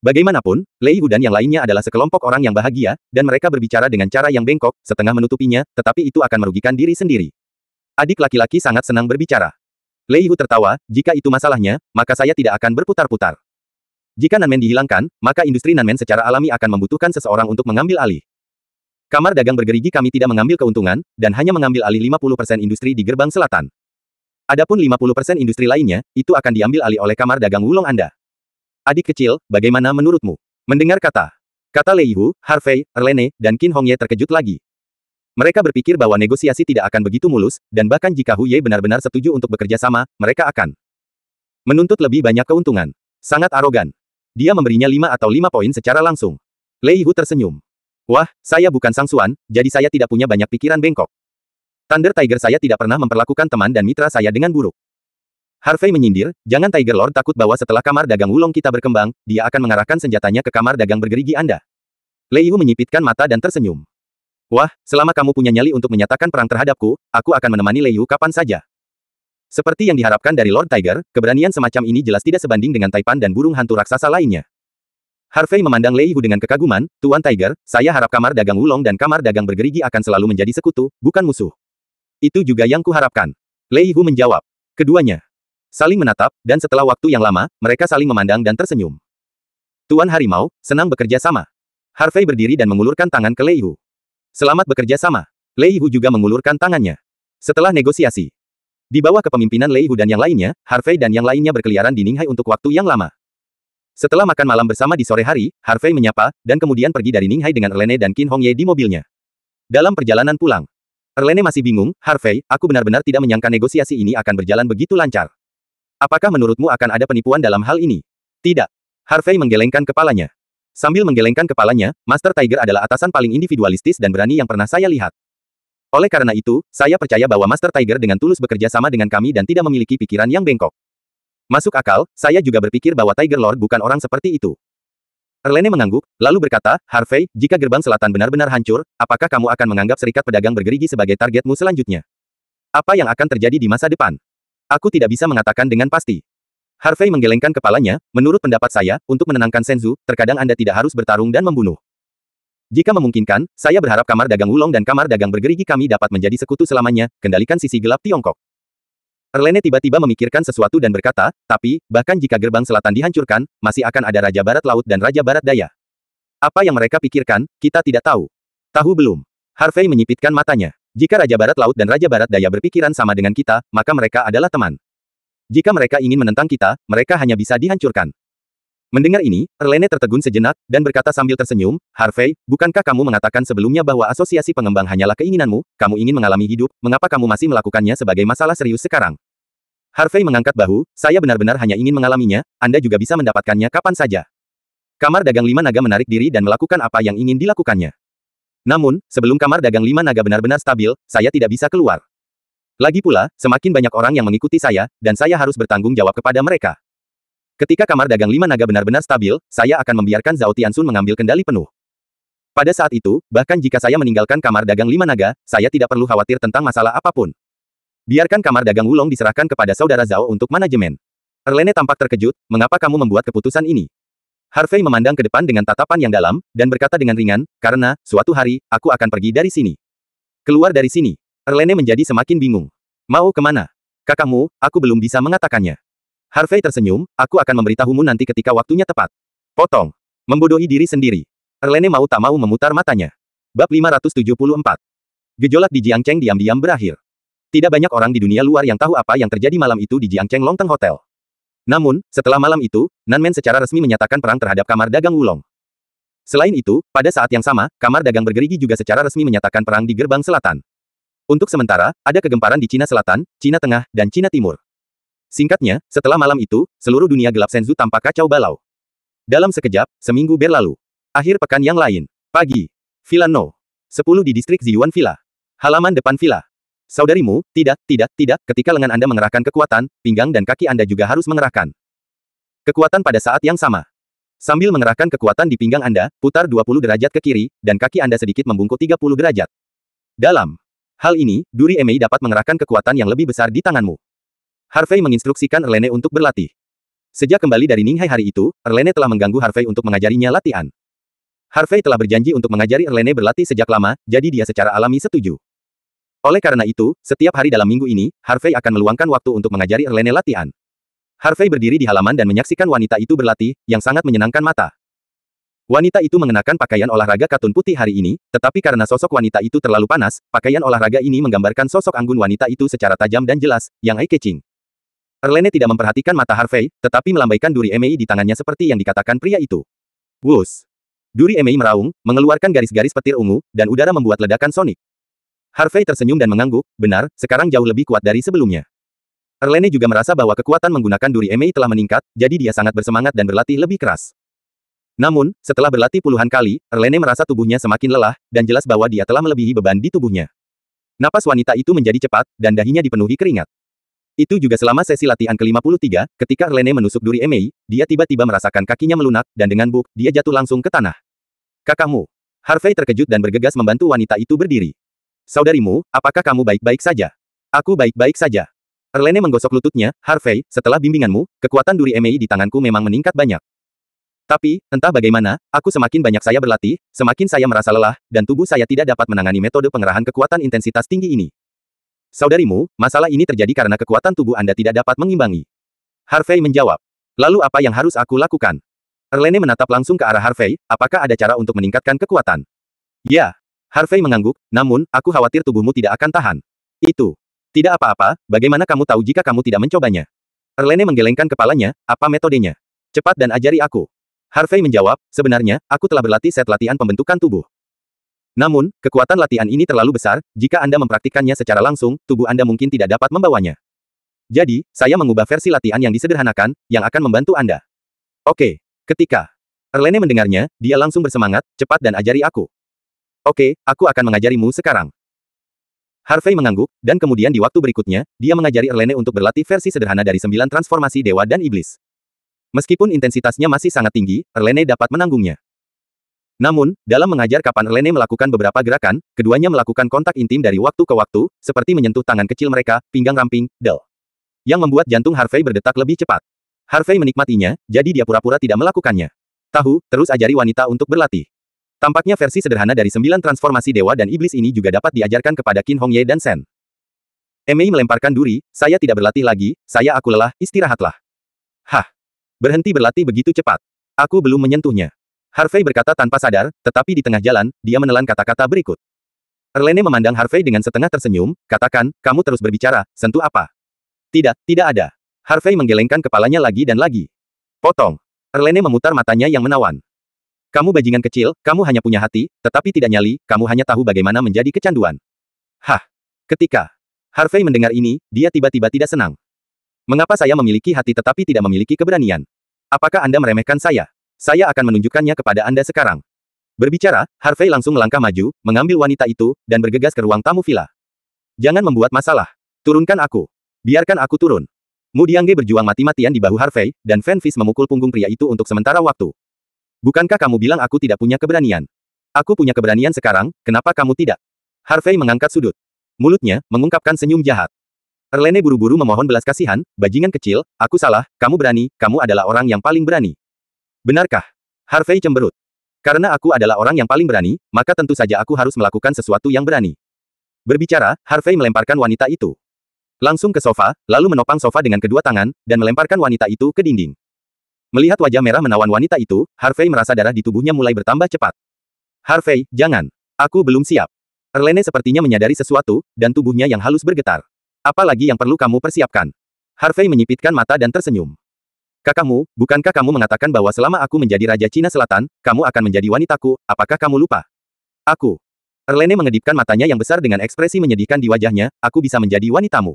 Speaker 1: Bagaimanapun, Lei Hu dan yang lainnya adalah sekelompok orang yang bahagia, dan mereka berbicara dengan cara yang bengkok, setengah menutupinya, tetapi itu akan merugikan diri sendiri. Adik laki-laki sangat senang berbicara. Lei Hu tertawa, jika itu masalahnya, maka saya tidak akan berputar-putar. Jika Nanmen dihilangkan, maka industri Nanmen secara alami akan membutuhkan seseorang untuk mengambil alih. Kamar dagang bergerigi kami tidak mengambil keuntungan, dan hanya mengambil alih 50% industri di gerbang selatan. Adapun 50% industri lainnya, itu akan diambil alih oleh kamar dagang Wulong Anda. Adik kecil, bagaimana menurutmu? Mendengar kata Lei Hu, Harvey, Erlene, dan Qin Hongye terkejut lagi. Mereka berpikir bahwa negosiasi tidak akan begitu mulus, dan bahkan jika Hu Ye benar-benar setuju untuk bekerja sama, mereka akan menuntut lebih banyak keuntungan. Sangat arogan. Dia memberinya 5 atau 5 poin secara langsung. Lei Hu tersenyum. Wah, saya bukan Sang Xuan, jadi saya tidak punya banyak pikiran bengkok. Thunder Tiger saya tidak pernah memperlakukan teman dan mitra saya dengan buruk. Harvey menyindir, jangan Tiger Lord takut bahwa setelah kamar dagang Wulong kita berkembang, dia akan mengarahkan senjatanya ke kamar dagang bergerigi Anda. Lei Hu menyipitkan mata dan tersenyum. Wah, selama kamu punya nyali untuk menyatakan perang terhadapku, aku akan menemani Lei Hu kapan saja. Seperti yang diharapkan dari Lord Tiger, keberanian semacam ini jelas tidak sebanding dengan Taipan dan burung hantu raksasa lainnya. Harvey memandang Lei Hu dengan kekaguman, Tuan Tiger, saya harap kamar dagang Wulong dan kamar dagang bergerigi akan selalu menjadi sekutu, bukan musuh. Itu juga yang kuharapkan. Lei Hu menjawab. Keduanya saling menatap, dan setelah waktu yang lama, mereka saling memandang dan tersenyum. Tuan Harimau, senang bekerja sama. Harvey berdiri dan mengulurkan tangan ke Lei Hu. Selamat bekerja sama. Lei Hu juga mengulurkan tangannya. Setelah negosiasi. Di bawah kepemimpinan Lei Hu dan yang lainnya, Harvey dan yang lainnya berkeliaran di Ninghai untuk waktu yang lama. Setelah makan malam bersama di sore hari, Harvey menyapa, dan kemudian pergi dari Ninghai dengan Erlene dan Qin Hongye di mobilnya. Dalam perjalanan pulang, Erlene masih bingung, Harvey, aku benar-benar tidak menyangka negosiasi ini akan berjalan begitu lancar. Apakah menurutmu akan ada penipuan dalam hal ini? Tidak. Harvey menggelengkan kepalanya. Sambil menggelengkan kepalanya, Master Tiger adalah atasan paling individualistis dan berani yang pernah saya lihat. Oleh karena itu, saya percaya bahwa Master Tiger dengan tulus bekerja sama dengan kami dan tidak memiliki pikiran yang bengkok. Masuk akal, saya juga berpikir bahwa Tiger Lord bukan orang seperti itu. Erlene mengangguk, lalu berkata, Harvey, jika gerbang selatan benar-benar hancur, apakah kamu akan menganggap serikat pedagang bergerigi sebagai targetmu selanjutnya? Apa yang akan terjadi di masa depan? Aku tidak bisa mengatakan dengan pasti. Harvey menggelengkan kepalanya, menurut pendapat saya, untuk menenangkan Senzu, terkadang Anda tidak harus bertarung dan membunuh. Jika memungkinkan, saya berharap kamar dagang Wulong dan kamar dagang bergerigi kami dapat menjadi sekutu selamanya, kendalikan sisi gelap Tiongkok. Erlene tiba-tiba memikirkan sesuatu dan berkata, tapi, bahkan jika gerbang selatan dihancurkan, masih akan ada Raja Barat Laut dan Raja Barat Daya. Apa yang mereka pikirkan, kita tidak tahu. Tahu belum? Harvey menyipitkan matanya. Jika Raja Barat Laut dan Raja Barat Daya berpikiran sama dengan kita, maka mereka adalah teman. Jika mereka ingin menentang kita, mereka hanya bisa dihancurkan. Mendengar ini, Erlene tertegun sejenak, dan berkata sambil tersenyum, Harvey, bukankah kamu mengatakan sebelumnya bahwa asosiasi pengembang hanyalah keinginanmu, kamu ingin mengalami hidup, mengapa kamu masih melakukannya sebagai masalah serius sekarang? Harvey mengangkat bahu, saya benar-benar hanya ingin mengalaminya, Anda juga bisa mendapatkannya kapan saja. Kamar dagang lima naga menarik diri dan melakukan apa yang ingin dilakukannya. Namun, sebelum kamar dagang lima naga benar-benar stabil, saya tidak bisa keluar. Lagi pula, semakin banyak orang yang mengikuti saya, dan saya harus bertanggung jawab kepada mereka. Ketika kamar dagang lima naga benar-benar stabil, saya akan membiarkan Zhao Tianxun mengambil kendali penuh. Pada saat itu, bahkan jika saya meninggalkan kamar dagang lima naga, saya tidak perlu khawatir tentang masalah apapun. Biarkan kamar dagang Wulong diserahkan kepada saudara Zhao untuk manajemen. Erlene tampak terkejut, mengapa kamu membuat keputusan ini? Harvey memandang ke depan dengan tatapan yang dalam, dan berkata dengan ringan, karena, suatu hari, aku akan pergi dari sini. Keluar dari sini. Erlene menjadi semakin bingung. Mau kemana? Kakakmu, aku belum bisa mengatakannya. Harvey tersenyum, aku akan memberitahumu nanti ketika waktunya tepat. Potong. Membodohi diri sendiri. Erlene mau tak mau memutar matanya. Bab 574. Gejolak di Jiangcheng diam-diam berakhir. Tidak banyak orang di dunia luar yang tahu apa yang terjadi malam itu di Jiangcheng Longteng Hotel. Namun, setelah malam itu, Nanmen secara resmi menyatakan perang terhadap kamar dagang Wulong. Selain itu, pada saat yang sama, kamar dagang bergerigi juga secara resmi menyatakan perang di gerbang selatan. Untuk sementara, ada kegemparan di Cina Selatan, Cina Tengah, dan Cina Timur. Singkatnya, setelah malam itu, seluruh dunia gelap Senzu tampak kacau balau. Dalam sekejap, seminggu berlalu. Akhir pekan yang lain. Pagi. Villa No. 10 di distrik Ziyuan Villa. Halaman depan villa. Saudarimu, tidak, ketika lengan Anda mengerahkan kekuatan, pinggang dan kaki Anda juga harus mengerahkan kekuatan pada saat yang sama. Sambil mengerahkan kekuatan di pinggang Anda, putar 20 derajat ke kiri, dan kaki Anda sedikit membungkuk 30 derajat. Dalam hal ini, duri Emei dapat mengerahkan kekuatan yang lebih besar di tanganmu. Harvey menginstruksikan Erlene untuk berlatih. Sejak kembali dari Ninghai hari itu, Erlene telah mengganggu Harvey untuk mengajarinya latihan. Harvey telah berjanji untuk mengajari Erlene berlatih sejak lama, jadi dia secara alami setuju. Oleh karena itu, setiap hari dalam minggu ini, Harvey akan meluangkan waktu untuk mengajari Erlene latihan. Harvey berdiri di halaman dan menyaksikan wanita itu berlatih, yang sangat menyenangkan mata. Wanita itu mengenakan pakaian olahraga katun putih hari ini, tetapi karena sosok wanita itu terlalu panas, pakaian olahraga ini menggambarkan sosok anggun wanita itu secara tajam dan jelas, yang eye-catching. Erlene tidak memperhatikan mata Harvey, tetapi melambaikan duri Emei di tangannya seperti yang dikatakan pria itu. Wus! Duri Emei meraung, mengeluarkan garis-garis petir ungu, dan udara membuat ledakan sonik. Harvey tersenyum dan mengangguk, benar, sekarang jauh lebih kuat dari sebelumnya. Erlene juga merasa bahwa kekuatan menggunakan duri Emei telah meningkat, jadi dia sangat bersemangat dan berlatih lebih keras. Namun, setelah berlatih puluhan kali, Erlene merasa tubuhnya semakin lelah, dan jelas bahwa dia telah melebihi beban di tubuhnya. Napas wanita itu menjadi cepat, dan dahinya dipenuhi keringat. Itu juga selama sesi latihan ke-53, ketika Erlene menusuk duri Emei, dia tiba-tiba merasakan kakinya melunak, dan dengan buk, dia jatuh langsung ke tanah. Kakakmu. Harvey terkejut dan bergegas membantu wanita itu berdiri. Saudarimu, apakah kamu baik-baik saja? Aku baik-baik saja. Erlene menggosok lututnya, Harvey, setelah bimbinganmu, kekuatan duri Emei di tanganku memang meningkat banyak. Tapi, entah bagaimana, aku semakin banyak saya berlatih, semakin saya merasa lelah, dan tubuh saya tidak dapat menangani metode pengerahan kekuatan intensitas tinggi ini. Saudarimu, masalah ini terjadi karena kekuatan tubuh Anda tidak dapat mengimbangi. Harvey menjawab. Lalu apa yang harus aku lakukan? Erlene menatap langsung ke arah Harvey, apakah ada cara untuk meningkatkan kekuatan? Ya. Harvey mengangguk, namun, aku khawatir tubuhmu tidak akan tahan. Itu. Tidak apa-apa, bagaimana kamu tahu jika kamu tidak mencobanya? Erlene menggelengkan kepalanya, apa metodenya? Cepat dan ajari aku. Harvey menjawab, sebenarnya, aku telah berlatih set latihan pembentukan tubuh. Namun, kekuatan latihan ini terlalu besar, jika Anda mempraktikkannya secara langsung, tubuh Anda mungkin tidak dapat membawanya. Jadi, saya mengubah versi latihan yang disederhanakan, yang akan membantu Anda. Oke. Ketika Erlene mendengarnya, dia langsung bersemangat, cepat dan ajari aku. Oke, aku akan mengajarimu sekarang. Harvey mengangguk, dan kemudian di waktu berikutnya, dia mengajari Erlene untuk berlatih versi sederhana dari 9 transformasi dewa dan iblis. Meskipun intensitasnya masih sangat tinggi, Erlene dapat menanggungnya. Namun, dalam mengajar kapan Erlene melakukan beberapa gerakan, keduanya melakukan kontak intim dari waktu ke waktu, seperti menyentuh tangan kecil mereka, pinggang ramping, del. Yang membuat jantung Harvey berdetak lebih cepat. Harvey menikmatinya, jadi dia pura-pura tidak melakukannya. Tahu, terus ajari wanita untuk berlatih. Tampaknya versi sederhana dari 9 transformasi dewa dan iblis ini juga dapat diajarkan kepada Qin Hongye dan Shen. Mei melemparkan duri, saya tidak berlatih lagi, aku lelah, istirahatlah. Hah. Berhenti berlatih begitu cepat. Aku belum menyentuhnya. Harvey berkata tanpa sadar, tetapi di tengah jalan, dia menelan kata-kata berikut. Erlene memandang Harvey dengan setengah tersenyum, katakan, kamu terus berbicara, sentuh apa? Tidak ada. Harvey menggelengkan kepalanya lagi dan lagi. Potong. Erlene memutar matanya yang menawan. Kamu bajingan kecil, kamu hanya punya hati, tetapi tidak nyali, kamu hanya tahu bagaimana menjadi kecanduan. Hah. Ketika Harvey mendengar ini, dia tiba-tiba tidak senang. Mengapa saya memiliki hati tetapi tidak memiliki keberanian? Apakah Anda meremehkan saya? Saya akan menunjukkannya kepada Anda sekarang. Berbicara, Harvey langsung melangkah maju, mengambil wanita itu, dan bergegas ke ruang tamu villa. Jangan membuat masalah. Turunkan aku. Biarkan aku turun. Mu Diangge berjuang mati-matian di bahu Harvey, dan Fan Fish memukul punggung pria itu untuk sementara waktu. Bukankah kamu bilang aku tidak punya keberanian? Aku punya keberanian sekarang, kenapa kamu tidak? Harvey mengangkat sudut. Mulutnya, mengungkapkan senyum jahat. Erlene buru-buru memohon belas kasihan, bajingan kecil, aku salah, kamu berani, kamu adalah orang yang paling berani. Benarkah? Harvey cemberut. Karena aku adalah orang yang paling berani, maka tentu saja aku harus melakukan sesuatu yang berani. Berbicara, Harvey melemparkan wanita itu. Langsung ke sofa, lalu menopang sofa dengan kedua tangan, dan melemparkan wanita itu ke dinding. Melihat wajah merah menawan wanita itu, Harvey merasa darah di tubuhnya mulai bertambah cepat. Harvey, jangan. Aku belum siap. Erlene sepertinya menyadari sesuatu, dan tubuhnya yang halus bergetar. Apa lagi yang perlu kamu persiapkan? Harvey menyipitkan mata dan tersenyum. Kakakmu, bukankah kamu mengatakan bahwa selama aku menjadi Raja Cina Selatan, kamu akan menjadi wanitaku, apakah kamu lupa? Aku. Erlene mengedipkan matanya yang besar dengan ekspresi menyedihkan di wajahnya, aku bisa menjadi wanitamu.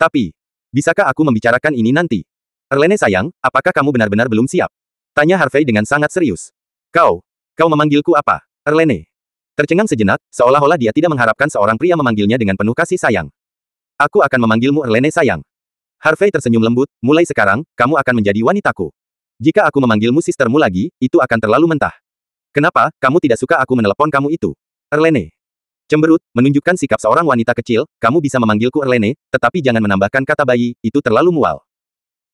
Speaker 1: Tapi, bisakah aku membicarakan ini nanti? Erlene sayang, apakah kamu benar-benar belum siap? Tanya Harvey dengan sangat serius. Kau memanggilku apa? Erlene. Tercengang sejenak, seolah-olah dia tidak mengharapkan seorang pria memanggilnya dengan penuh kasih sayang. Aku akan memanggilmu Erlene sayang. Harvey tersenyum lembut, mulai sekarang, kamu akan menjadi wanitaku. Jika aku memanggilmu sistermu lagi, itu akan terlalu mentah. Kenapa, kamu tidak suka aku menelepon kamu itu? Erlene. Cemberut, menunjukkan sikap seorang wanita kecil, kamu bisa memanggilku Erlene, tetapi jangan menambahkan kata bayi, itu terlalu mual.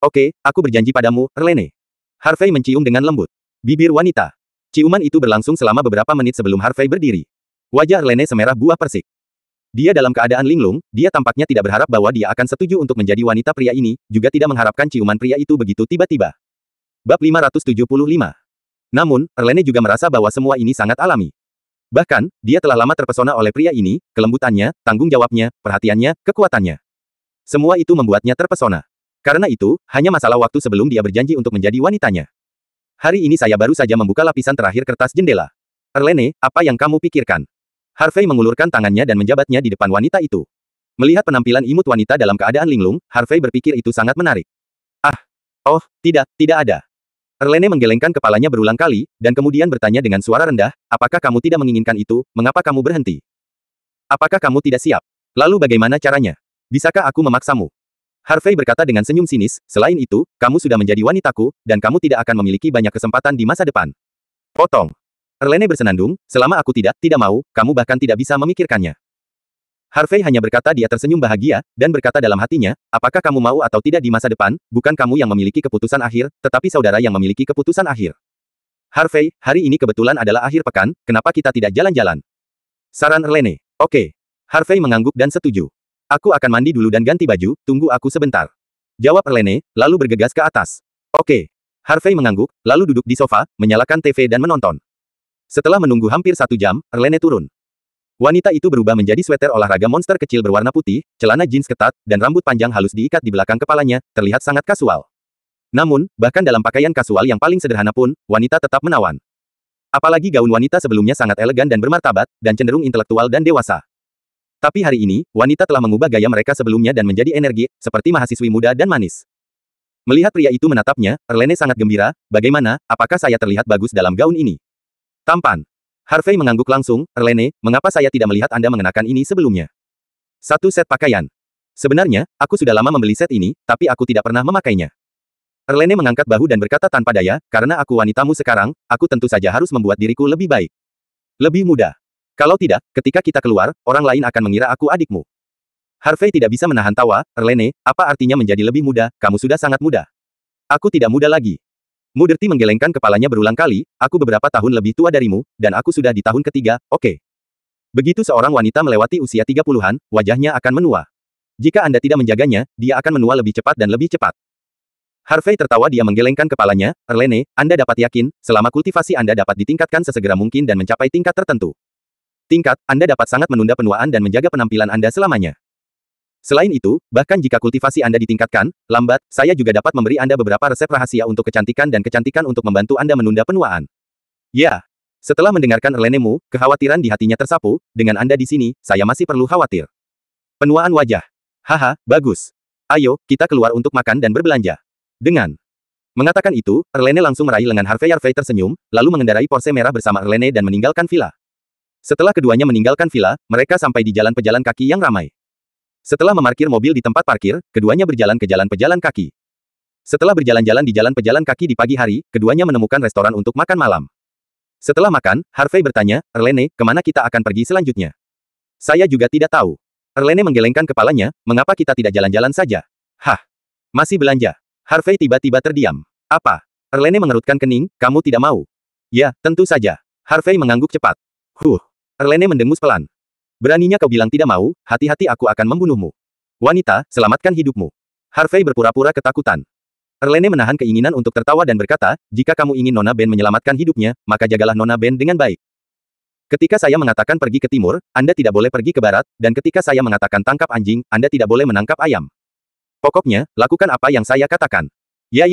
Speaker 1: Oke, aku berjanji padamu, Erlene. Harvey mencium dengan lembut. Bibir wanita. Ciuman itu berlangsung selama beberapa menit sebelum Harvey berdiri. Wajah Erlene semerah buah persik. Dia dalam keadaan linglung, dia tampaknya tidak berharap bahwa dia akan setuju untuk menjadi wanita pria ini, juga tidak mengharapkan ciuman pria itu begitu tiba-tiba. Bab 575. Namun, Erlene juga merasa bahwa semua ini sangat alami. Bahkan, dia telah lama terpesona oleh pria ini, kelembutannya, tanggung jawabnya, perhatiannya, kekuatannya. Semua itu membuatnya terpesona. Karena itu, hanya masalah waktu sebelum dia berjanji untuk menjadi wanitanya. Hari ini saya baru saja membuka lapisan terakhir kertas jendela. Erlene, apa yang kamu pikirkan? Harvey mengulurkan tangannya dan menjabatnya di depan wanita itu. Melihat penampilan imut wanita dalam keadaan linglung, Harvey berpikir itu sangat menarik. Oh, tidak ada. Erlene menggelengkan kepalanya berulang kali, dan kemudian bertanya dengan suara rendah, apakah kamu tidak menginginkan itu, mengapa kamu berhenti? Apakah kamu tidak siap? Lalu bagaimana caranya? Bisakah aku memaksamu? Harvey berkata dengan senyum sinis, selain itu, kamu sudah menjadi wanitaku, dan kamu tidak akan memiliki banyak kesempatan di masa depan. Potong. Erlene bersenandung, selama aku tidak mau, kamu bahkan tidak bisa memikirkannya. Harvey hanya berkata dia tersenyum bahagia, dan berkata dalam hatinya, apakah kamu mau atau tidak di masa depan, bukan kamu yang memiliki keputusan akhir, tetapi saudara yang memiliki keputusan akhir. Harvey, hari ini kebetulan adalah akhir pekan, kenapa kita tidak jalan-jalan? Saran Erlene. Oke. Harvey mengangguk dan setuju. Aku akan mandi dulu dan ganti baju, tunggu aku sebentar. Jawab Erlene, lalu bergegas ke atas. Oke. Harvey mengangguk, lalu duduk di sofa, menyalakan TV dan menonton. Setelah menunggu hampir 1 jam, Erlene turun. Wanita itu berubah menjadi sweater olahraga monster kecil berwarna putih, celana jeans ketat, dan rambut panjang halus diikat di belakang kepalanya, terlihat sangat kasual. Namun, bahkan dalam pakaian kasual yang paling sederhana pun, wanita tetap menawan. Apalagi gaun wanita sebelumnya sangat elegan dan bermartabat, dan cenderung intelektual dan dewasa. Tapi hari ini, wanita telah mengubah gaya mereka sebelumnya dan menjadi energi, seperti mahasiswi muda dan manis. Melihat pria itu menatapnya, Erlene sangat gembira, bagaimana, apakah saya terlihat bagus dalam gaun ini? Tampan. Harvey mengangguk langsung, Erlene, mengapa saya tidak melihat Anda mengenakan ini sebelumnya? 1 set pakaian. Sebenarnya, aku sudah lama membeli set ini, tapi aku tidak pernah memakainya. Erlene mengangkat bahu dan berkata tanpa daya, karena aku wanitamu sekarang, aku tentu saja harus membuat diriku lebih baik. Lebih mudah. Kalau tidak, ketika kita keluar, orang lain akan mengira aku adikmu. Harvey tidak bisa menahan tawa. Erlene, apa artinya menjadi lebih muda? Kamu sudah sangat muda. Aku tidak muda lagi. Muderti menggelengkan kepalanya berulang kali, aku beberapa tahun lebih tua darimu, dan aku sudah di tahun ketiga, oke. Begitu seorang wanita melewati usia 30-an, wajahnya akan menua. Jika Anda tidak menjaganya, dia akan menua lebih cepat dan lebih cepat. Harvey tertawa, dia menggelengkan kepalanya. Erlene, Anda dapat yakin, selama kultivasi Anda dapat ditingkatkan sesegera mungkin dan mencapai tingkat tertentu. Tingkat, Anda dapat sangat menunda penuaan dan menjaga penampilan Anda selamanya. Selain itu, bahkan jika kultivasi Anda ditingkatkan, lambat, saya juga dapat memberi Anda beberapa resep rahasia untuk kecantikan dan kecantikan untuk membantu Anda menunda penuaan. Ya. Setelah mendengarkan Erlene-mu, kekhawatiran di hatinya tersapu, dengan Anda di sini, saya masih perlu khawatir. Penuaan wajah. Haha, bagus. Ayo, kita keluar untuk makan dan berbelanja. Dengan mengatakan itu, Erlene langsung meraih lengan Harvey. Harvey tersenyum, lalu mengendarai Porsche merah bersama Erlene dan meninggalkan villa. Setelah keduanya meninggalkan villa, mereka sampai di jalan pejalan kaki yang ramai. Setelah memarkir mobil di tempat parkir, keduanya berjalan ke jalan pejalan kaki. Setelah berjalan-jalan di jalan pejalan kaki di pagi hari, keduanya menemukan restoran untuk makan malam. Setelah makan, Harvey bertanya, Erlene, kemana kita akan pergi selanjutnya? Saya juga tidak tahu. Erlene menggelengkan kepalanya, mengapa kita tidak jalan-jalan saja? Hah? Masih belanja? Harvey tiba-tiba terdiam. Apa? Erlene mengerutkan kening, kamu tidak mau? Ya, tentu saja. Harvey mengangguk cepat. Erlene mendengus pelan. Beraninya kau bilang tidak mau, hati-hati aku akan membunuhmu. Wanita, selamatkan hidupmu. Harvey berpura-pura ketakutan. Erlene menahan keinginan untuk tertawa dan berkata, jika kamu ingin Nona Ben menyelamatkan hidupnya, maka jagalah Nona Ben dengan baik. Ketika saya mengatakan pergi ke timur, Anda tidak boleh pergi ke barat, dan ketika saya mengatakan tangkap anjing, Anda tidak boleh menangkap ayam. Pokoknya, lakukan apa yang saya katakan. Ya.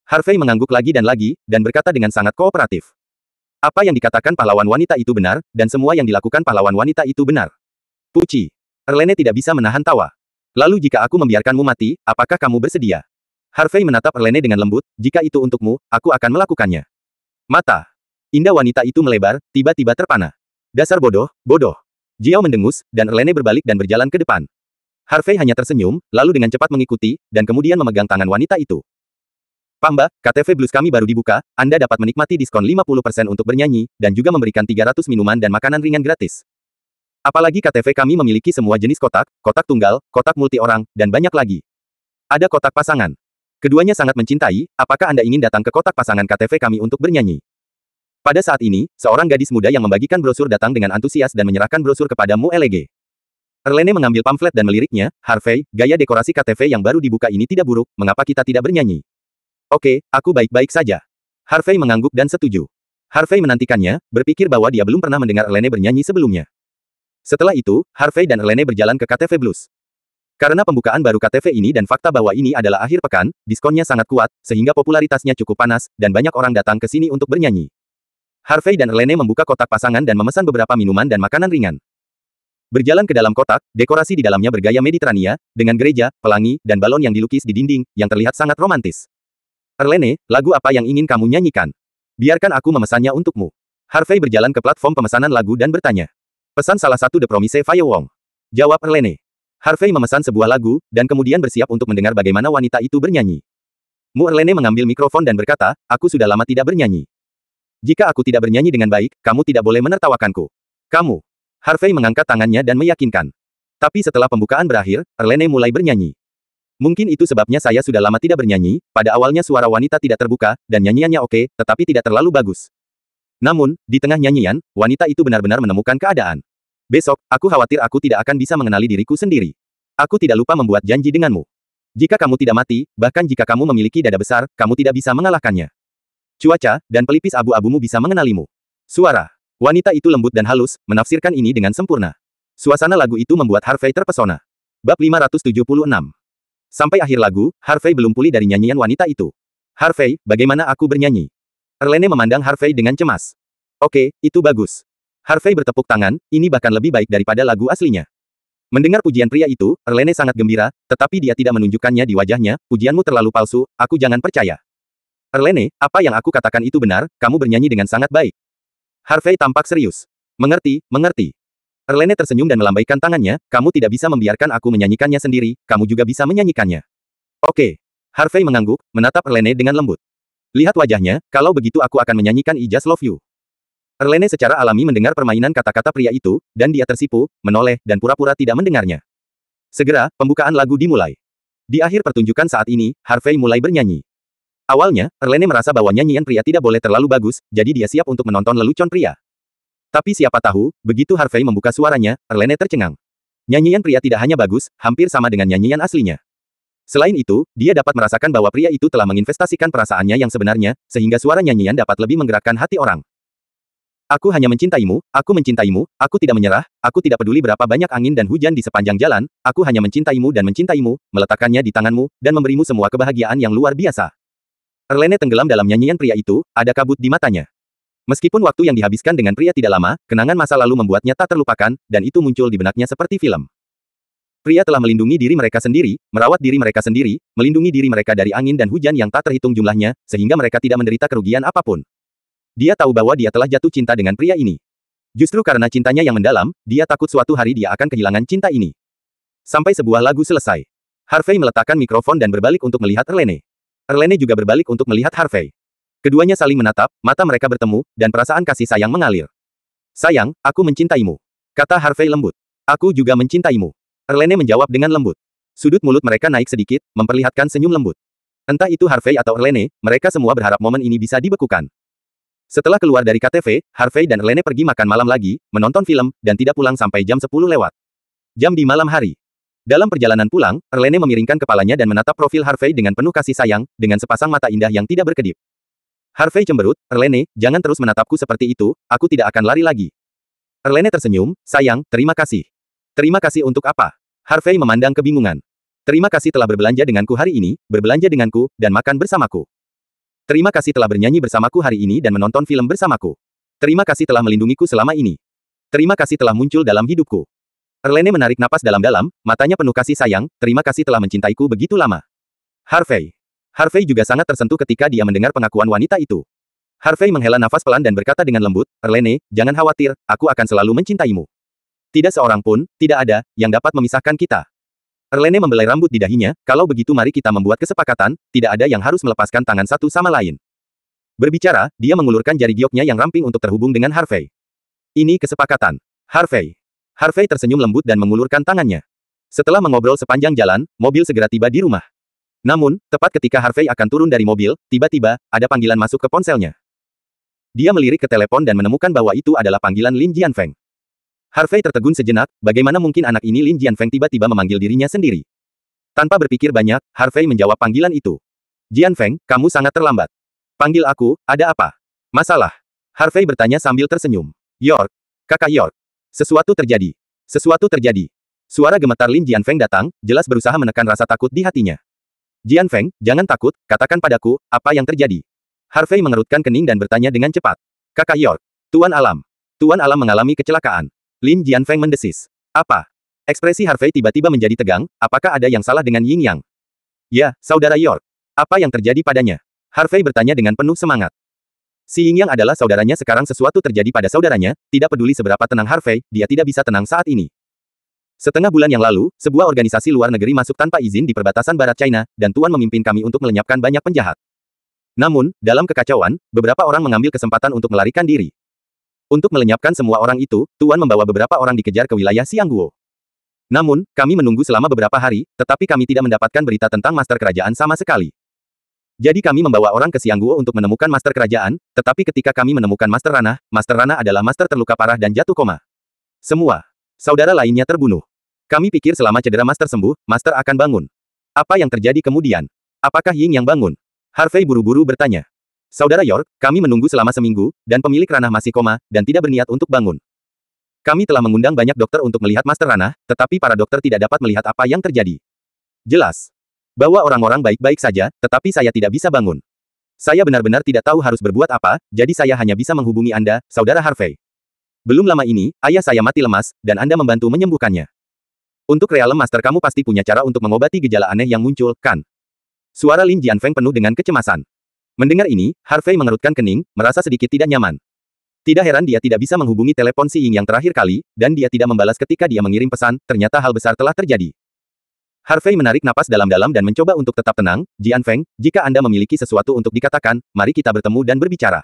Speaker 1: Harvey mengangguk lagi, dan berkata dengan sangat kooperatif. Apa yang dikatakan pahlawan wanita itu benar, dan semua yang dilakukan pahlawan wanita itu benar. Puci. Erlene tidak bisa menahan tawa. Lalu jika aku membiarkanmu mati, apakah kamu bersedia? Harvey menatap Erlene dengan lembut, jika itu untukmu, aku akan melakukannya. Mata indah wanita itu melebar, tiba-tiba terpana. Dasar bodoh, bodoh. Jiao mendengus, dan Erlene berbalik dan berjalan ke depan. Harvey hanya tersenyum, lalu dengan cepat mengikuti, dan kemudian memegang tangan wanita itu. Pamba, KTV Blues kami baru dibuka, Anda dapat menikmati diskon 50% untuk bernyanyi, dan juga memberikan 300 minuman dan makanan ringan gratis. Apalagi KTV kami memiliki semua jenis kotak, kotak tunggal, kotak multi orang, dan banyak lagi. Ada kotak pasangan. Keduanya sangat mencintai, apakah Anda ingin datang ke kotak pasangan KTV kami untuk bernyanyi? Pada saat ini, seorang gadis muda yang membagikan brosur datang dengan antusias dan menyerahkan brosur kepada Mu LG. Erlene mengambil pamflet dan meliriknya, Harvey, gaya dekorasi KTV yang baru dibuka ini tidak buruk, mengapa kita tidak bernyanyi? Oke, aku baik-baik saja. Harvey mengangguk dan setuju. Harvey menantikannya, berpikir bahwa dia belum pernah mendengar Erlene bernyanyi sebelumnya. Setelah itu, Harvey dan Erlene berjalan ke KTV Blues. Karena pembukaan baru KTV ini dan fakta bahwa ini adalah akhir pekan, diskonnya sangat kuat, sehingga popularitasnya cukup panas, dan banyak orang datang ke sini untuk bernyanyi. Harvey dan Erlene membuka kotak pasangan dan memesan beberapa minuman dan makanan ringan. Berjalan ke dalam kotak, dekorasi di dalamnya bergaya Mediterania, dengan gereja, pelangi, dan balon yang dilukis di dinding, yang terlihat sangat romantis. Erlene, lagu apa yang ingin kamu nyanyikan? Biarkan aku memesannya untukmu. Harvey berjalan ke platform pemesanan lagu dan bertanya. Pesan salah satu The Promise Firewong. Jawab Erlene. Harvey memesan sebuah lagu, dan kemudian bersiap untuk mendengar bagaimana wanita itu bernyanyi. Mu Erlene mengambil mikrofon dan berkata, aku sudah lama tidak bernyanyi. Jika aku tidak bernyanyi dengan baik, kamu tidak boleh menertawakanku. Kamu. Harvey mengangkat tangannya dan meyakinkan. Tapi setelah pembukaan berakhir, Erlene mulai bernyanyi. Mungkin itu sebabnya saya sudah lama tidak bernyanyi, pada awalnya suara wanita tidak terbuka, dan nyanyiannya oke, tetapi tidak terlalu bagus. Namun, di tengah nyanyian, wanita itu benar-benar menemukan keadaan. Besok, aku khawatir aku tidak akan bisa mengenali diriku sendiri. Aku tidak lupa membuat janji denganmu. Jika kamu tidak mati, bahkan jika kamu memiliki dada besar, kamu tidak bisa mengalahkannya. Cuaca, dan pelipis abu-abumu bisa mengenalimu. Suara. Wanita itu lembut dan halus, menafsirkan ini dengan sempurna. Suasana lagu itu membuat Harvey terpesona. Bab 576. Sampai akhir lagu, Harvey belum pulih dari nyanyian wanita itu. Harvey, bagaimana aku bernyanyi? Erlene memandang Harvey dengan cemas. Oke, itu bagus. Harvey bertepuk tangan, ini bahkan lebih baik daripada lagu aslinya. Mendengar pujian pria itu, Erlene sangat gembira, tetapi dia tidak menunjukkannya di wajahnya, pujianmu terlalu palsu, aku jangan percaya. Erlene, apa yang aku katakan itu benar, kamu bernyanyi dengan sangat baik. Harvey tampak serius. Mengerti. Erlene tersenyum dan melambaikan tangannya, kamu tidak bisa membiarkan aku menyanyikannya sendiri, kamu juga bisa menyanyikannya. Oke. Harvey mengangguk, menatap Erlene dengan lembut. Lihat wajahnya, kalau begitu aku akan menyanyikan I Just Love You. Erlene secara alami mendengar permainan kata-kata pria itu, dan dia tersipu, menoleh, dan pura-pura tidak mendengarnya. Segera, pembukaan lagu dimulai. Di akhir pertunjukan saat ini, Harvey mulai bernyanyi. Awalnya, Erlene merasa bahwa nyanyian pria tidak boleh terlalu bagus, jadi dia siap untuk menonton lelucon pria. Tapi siapa tahu, begitu Harvey membuka suaranya, Erlene tercengang. Nyanyian pria tidak hanya bagus, hampir sama dengan nyanyian aslinya. Selain itu, dia dapat merasakan bahwa pria itu telah menginvestasikan perasaannya yang sebenarnya, sehingga suara nyanyian dapat lebih menggerakkan hati orang. Aku hanya mencintaimu, aku tidak menyerah, aku tidak peduli berapa banyak angin dan hujan di sepanjang jalan, aku hanya mencintaimu dan mencintaimu, meletakkannya di tanganmu, dan memberimu semua kebahagiaan yang luar biasa. Erlene tenggelam dalam nyanyian pria itu, ada kabut di matanya. Meskipun waktu yang dihabiskan dengan pria tidak lama, kenangan masa lalu membuatnya tak terlupakan, dan itu muncul di benaknya seperti film. Pria telah melindungi diri mereka sendiri, merawat diri mereka sendiri, melindungi diri mereka dari angin dan hujan yang tak terhitung jumlahnya, sehingga mereka tidak menderita kerugian apapun. Dia tahu bahwa dia telah jatuh cinta dengan pria ini. Justru karena cintanya yang mendalam, dia takut suatu hari dia akan kehilangan cinta ini. Sampai sebuah lagu selesai. Harvey meletakkan mikrofon dan berbalik untuk melihat Erlene. Erlene juga berbalik untuk melihat Harvey. Keduanya saling menatap, mata mereka bertemu, dan perasaan kasih sayang mengalir. Sayang, aku mencintaimu. Kata Harvey lembut. Aku juga mencintaimu. Erlene menjawab dengan lembut. Sudut mulut mereka naik sedikit, memperlihatkan senyum lembut. Entah itu Harvey atau Erlene, mereka semua berharap momen ini bisa dibekukan. Setelah keluar dari KTV, Harvey dan Erlene pergi makan malam lagi, menonton film, dan tidak pulang sampai jam 10 lewat. Jam di malam hari. Dalam perjalanan pulang, Erlene memiringkan kepalanya dan menatap profil Harvey dengan penuh kasih sayang, dengan sepasang mata indah yang tidak berkedip. Harvey cemberut, Erlene, jangan terus menatapku seperti itu, aku tidak akan lari lagi. Erlene tersenyum, sayang, terima kasih. Terima kasih untuk apa? Harvey memandang kebingungan. Terima kasih telah berbelanja denganku hari ini, berbelanja denganku, dan makan bersamaku. Terima kasih telah bernyanyi bersamaku hari ini dan menonton film bersamaku. Terima kasih telah melindungiku selama ini. Terima kasih telah muncul dalam hidupku. Erlene menarik napas dalam-dalam, matanya penuh kasih sayang, terima kasih telah mencintaiku begitu lama. Harvey juga sangat tersentuh ketika dia mendengar pengakuan wanita itu. Harvey menghela nafas pelan dan berkata dengan lembut, Erlene, jangan khawatir, aku akan selalu mencintaimu. Tidak seorang pun, tidak ada, yang dapat memisahkan kita. Erlene membelai rambut di dahinya, kalau begitu mari kita membuat kesepakatan, tidak ada yang harus melepaskan tangan satu sama lain. Berbicara, dia mengulurkan jari gioknya yang ramping untuk terhubung dengan Harvey. Ini kesepakatan. Harvey tersenyum lembut dan mengulurkan tangannya. Setelah mengobrol sepanjang jalan, mobil segera tiba di rumah. Namun, tepat ketika Harvey akan turun dari mobil, tiba-tiba, ada panggilan masuk ke ponselnya. Dia melirik ke telepon dan menemukan bahwa itu adalah panggilan Lin Jianfeng. Harvey tertegun sejenak, bagaimana mungkin anak ini Lin Jianfeng tiba-tiba memanggil dirinya sendiri. Tanpa berpikir banyak, Harvey menjawab panggilan itu. Jianfeng, kamu sangat terlambat. Panggil aku, ada apa? Masalah? Harvey bertanya sambil tersenyum. York, kakak York. Sesuatu terjadi. Suara gemetar Lin Jianfeng datang, jelas berusaha menekan rasa takut di hatinya. Jianfeng, jangan takut, katakan padaku, apa yang terjadi? Harvey mengerutkan kening dan bertanya dengan cepat. Kakak York, Tuan Alam mengalami kecelakaan. Lin Jianfeng mendesis. Apa? Ekspresi Harvey tiba-tiba menjadi tegang, apakah ada yang salah dengan Ying Yang? Ya, saudara York. Apa yang terjadi padanya? Harvey bertanya dengan penuh semangat. Si Ying Yang adalah saudaranya sekarang sesuatu terjadi pada saudaranya, tidak peduli seberapa tenang Harvey, dia tidak bisa tenang saat ini. Setengah bulan yang lalu, sebuah organisasi luar negeri masuk tanpa izin di perbatasan barat China, dan Tuan memimpin kami untuk melenyapkan banyak penjahat. Namun, dalam kekacauan, beberapa orang mengambil kesempatan untuk melarikan diri. Untuk melenyapkan semua orang itu, Tuan membawa beberapa orang dikejar ke wilayah Xiangguo. Namun, kami menunggu selama beberapa hari, tetapi kami tidak mendapatkan berita tentang master kerajaan sama sekali. Jadi kami membawa orang ke Xiangguo untuk menemukan master kerajaan, tetapi ketika kami menemukan master Ranah adalah master terluka parah dan jatuh koma. Semua saudara lainnya terbunuh. Kami pikir selama cedera master sembuh, master akan bangun. Apa yang terjadi kemudian? Apakah Ying yang bangun? Harvey buru-buru bertanya. Saudara York, kami menunggu selama seminggu, dan pemilik Ranah masih koma, dan tidak berniat untuk bangun. Kami telah mengundang banyak dokter untuk melihat master Ranah, tetapi para dokter tidak dapat melihat apa yang terjadi. Jelas bahwa orang-orang baik-baik saja, tetapi saya tidak bisa bangun. Saya benar-benar tidak tahu harus berbuat apa, jadi saya hanya bisa menghubungi Anda, saudara Harvey. Belum lama ini, ayah saya mati lemas, dan Anda membantu menyembuhkannya. Untuk Realem Master kamu pasti punya cara untuk mengobati gejala aneh yang muncul, kan? Suara Lin Jianfeng penuh dengan kecemasan. Mendengar ini, Harvey mengerutkan kening, merasa sedikit tidak nyaman. Tidak heran dia tidak bisa menghubungi telepon si Ying yang terakhir kali, dan dia tidak membalas ketika dia mengirim pesan, ternyata hal besar telah terjadi. Harvey menarik napas dalam-dalam dan mencoba untuk tetap tenang. Jian Feng, jika Anda memiliki sesuatu untuk dikatakan, mari kita bertemu dan berbicara.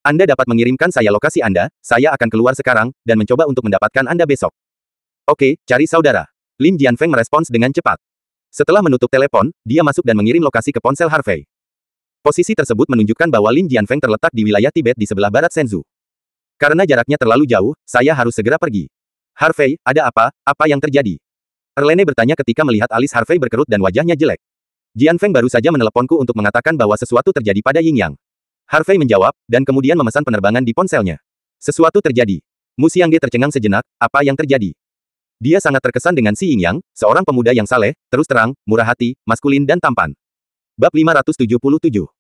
Speaker 1: Anda dapat mengirimkan saya lokasi Anda, saya akan keluar sekarang, dan mencoba untuk mendapatkan Anda besok. Oke, cari saudara. Lin Jianfeng merespons dengan cepat. Setelah menutup telepon, dia masuk dan mengirim lokasi ke ponsel Harvey. Posisi tersebut menunjukkan bahwa Lin Jianfeng terletak di wilayah Tibet di sebelah barat Shenzhou. Karena jaraknya terlalu jauh, saya harus segera pergi. Harvey, ada apa? Apa yang terjadi? Erlene bertanya ketika melihat alis Harvey berkerut dan wajahnya jelek. Jianfeng baru saja meneleponku untuk mengatakan bahwa sesuatu terjadi pada Ying Yang. Harvey menjawab, dan kemudian memesan penerbangan di ponselnya. Sesuatu terjadi. Mu Xiangge tercengang sejenak, apa yang terjadi? Dia sangat terkesan dengan si Ying Yang, seorang pemuda yang saleh, terus terang, murah hati, maskulin dan tampan. Bab 577.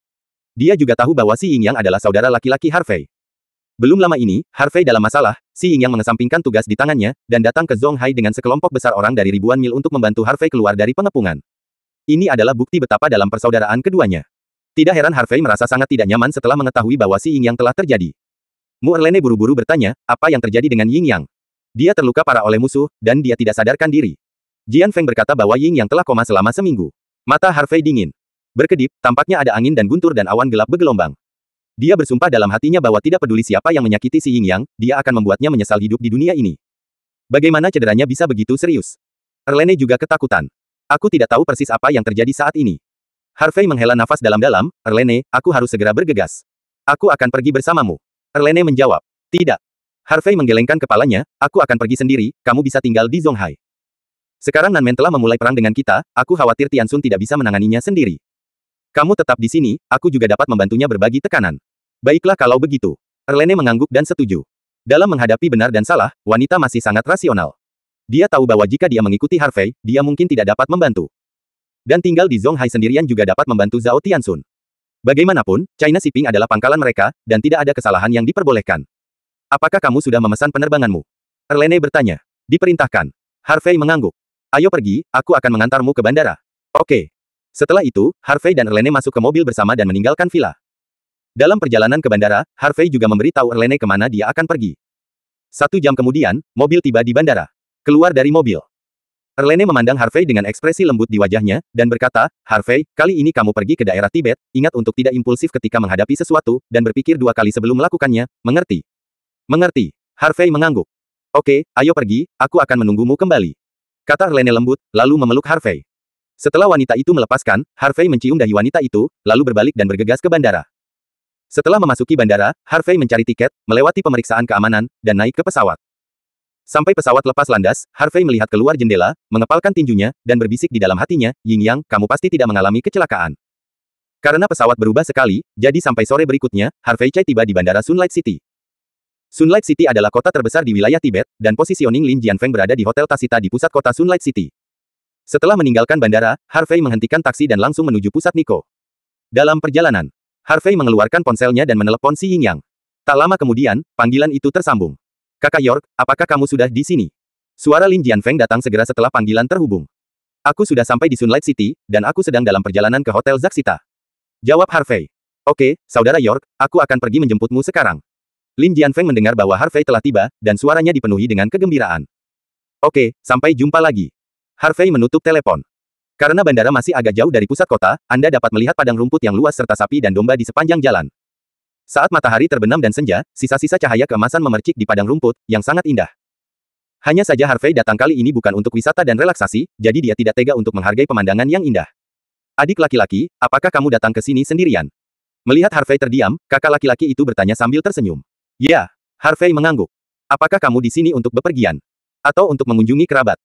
Speaker 1: Dia juga tahu bahwa si Ying Yang adalah saudara laki-laki Harvey. Belum lama ini, Harvey dalam masalah, si Ying Yang mengesampingkan tugas di tangannya, dan datang ke Zonghai dengan sekelompok besar orang dari ribuan mil untuk membantu Harvey keluar dari pengepungan. Ini adalah bukti betapa dalam persaudaraan keduanya. Tidak heran Harvey merasa sangat tidak nyaman setelah mengetahui bahwa si Ying Yang telah terjadi. Mu Erlene buru-buru bertanya, apa yang terjadi dengan Ying Yang? Dia terluka parah oleh musuh, dan dia tidak sadarkan diri. Jian Feng berkata bahwa Ying Yang telah koma selama seminggu. Mata Harvey dingin. Berkedip, tampaknya ada angin dan guntur dan awan gelap bergelombang. Dia bersumpah dalam hatinya bahwa tidak peduli siapa yang menyakiti si Ying Yang, dia akan membuatnya menyesal hidup di dunia ini. Bagaimana cederanya bisa begitu serius? Erlene juga ketakutan. Aku tidak tahu persis apa yang terjadi saat ini. Harvey menghela nafas dalam-dalam, Erlene, aku harus segera bergegas. Aku akan pergi bersamamu. Erlene menjawab. Tidak. Harvey menggelengkan kepalanya, aku akan pergi sendiri, kamu bisa tinggal di Zonghai. Sekarang Nanmen telah memulai perang dengan kita, aku khawatir Tianxun tidak bisa menanganinya sendiri. Kamu tetap di sini, aku juga dapat membantunya berbagi tekanan. Baiklah kalau begitu. Erlene mengangguk dan setuju. Dalam menghadapi benar dan salah, wanita masih sangat rasional. Dia tahu bahwa jika dia mengikuti Harvey, dia mungkin tidak dapat membantu. Dan tinggal di Zonghai sendirian juga dapat membantu Zhao Tianxun. Bagaimanapun, China Shipping adalah pangkalan mereka, dan tidak ada kesalahan yang diperbolehkan. Apakah kamu sudah memesan penerbanganmu? Erlene bertanya. Diperintahkan. Harvey mengangguk. Ayo pergi, aku akan mengantarmu ke bandara. Oke. Setelah itu, Harvey dan Erlene masuk ke mobil bersama dan meninggalkan villa. Dalam perjalanan ke bandara, Harvey juga memberitahu Erlene kemana dia akan pergi. 1 jam kemudian, mobil tiba di bandara. Keluar dari mobil. Erlene memandang Harvey dengan ekspresi lembut di wajahnya, dan berkata, Harvey, kali ini kamu pergi ke daerah Tibet, ingat untuk tidak impulsif ketika menghadapi sesuatu, dan berpikir 2 kali sebelum melakukannya, mengerti? Mengerti. Harvey mengangguk. Oke, ayo pergi, aku akan menunggumu kembali. Kata Erlene lembut, lalu memeluk Harvey. Setelah wanita itu melepaskan, Harvey mencium dahi wanita itu, lalu berbalik dan bergegas ke bandara. Setelah memasuki bandara, Harvey mencari tiket, melewati pemeriksaan keamanan, dan naik ke pesawat. Sampai pesawat lepas landas, Harvey melihat keluar jendela, mengepalkan tinjunya, dan berbisik di dalam hatinya, Ying Yang, kamu pasti tidak mengalami kecelakaan. Karena pesawat berubah sekali, jadi sampai sore berikutnya, Harvey Chai tiba di bandara Sunlight City. Sunlight City adalah kota terbesar di wilayah Tibet, dan positioning Lin Jianfeng berada di Hotel Tasita di pusat kota Sunlight City. Setelah meninggalkan bandara, Harvey menghentikan taksi dan langsung menuju pusat Niko. Dalam perjalanan, Harvey mengeluarkan ponselnya dan menelepon si Ying Yang. Tak lama kemudian, panggilan itu tersambung. Kakak York, apakah kamu sudah di sini? Suara Lin Jianfeng datang segera setelah panggilan terhubung. Aku sudah sampai di Sunlight City, dan aku sedang dalam perjalanan ke Hotel Zaksita. Jawab Harvey. Oke, saudara York, aku akan pergi menjemputmu sekarang. Lin Jianfeng mendengar bahwa Harvey telah tiba, dan suaranya dipenuhi dengan kegembiraan. Oke, sampai jumpa lagi. Harvey menutup telepon. Karena bandara masih agak jauh dari pusat kota, Anda dapat melihat padang rumput yang luas serta sapi dan domba di sepanjang jalan. Saat matahari terbenam dan senja, sisa-sisa cahaya keemasan memercik di padang rumput, yang sangat indah. Hanya saja Harvey datang kali ini bukan untuk wisata dan relaksasi, jadi dia tidak tega untuk menghargai pemandangan yang indah. Adik laki-laki, apakah kamu datang ke sini sendirian? Melihat Harvey terdiam, kakak laki-laki itu bertanya sambil tersenyum. Ya, Harvey mengangguk. Apakah kamu di sini untuk bepergian? Atau untuk mengunjungi kerabat?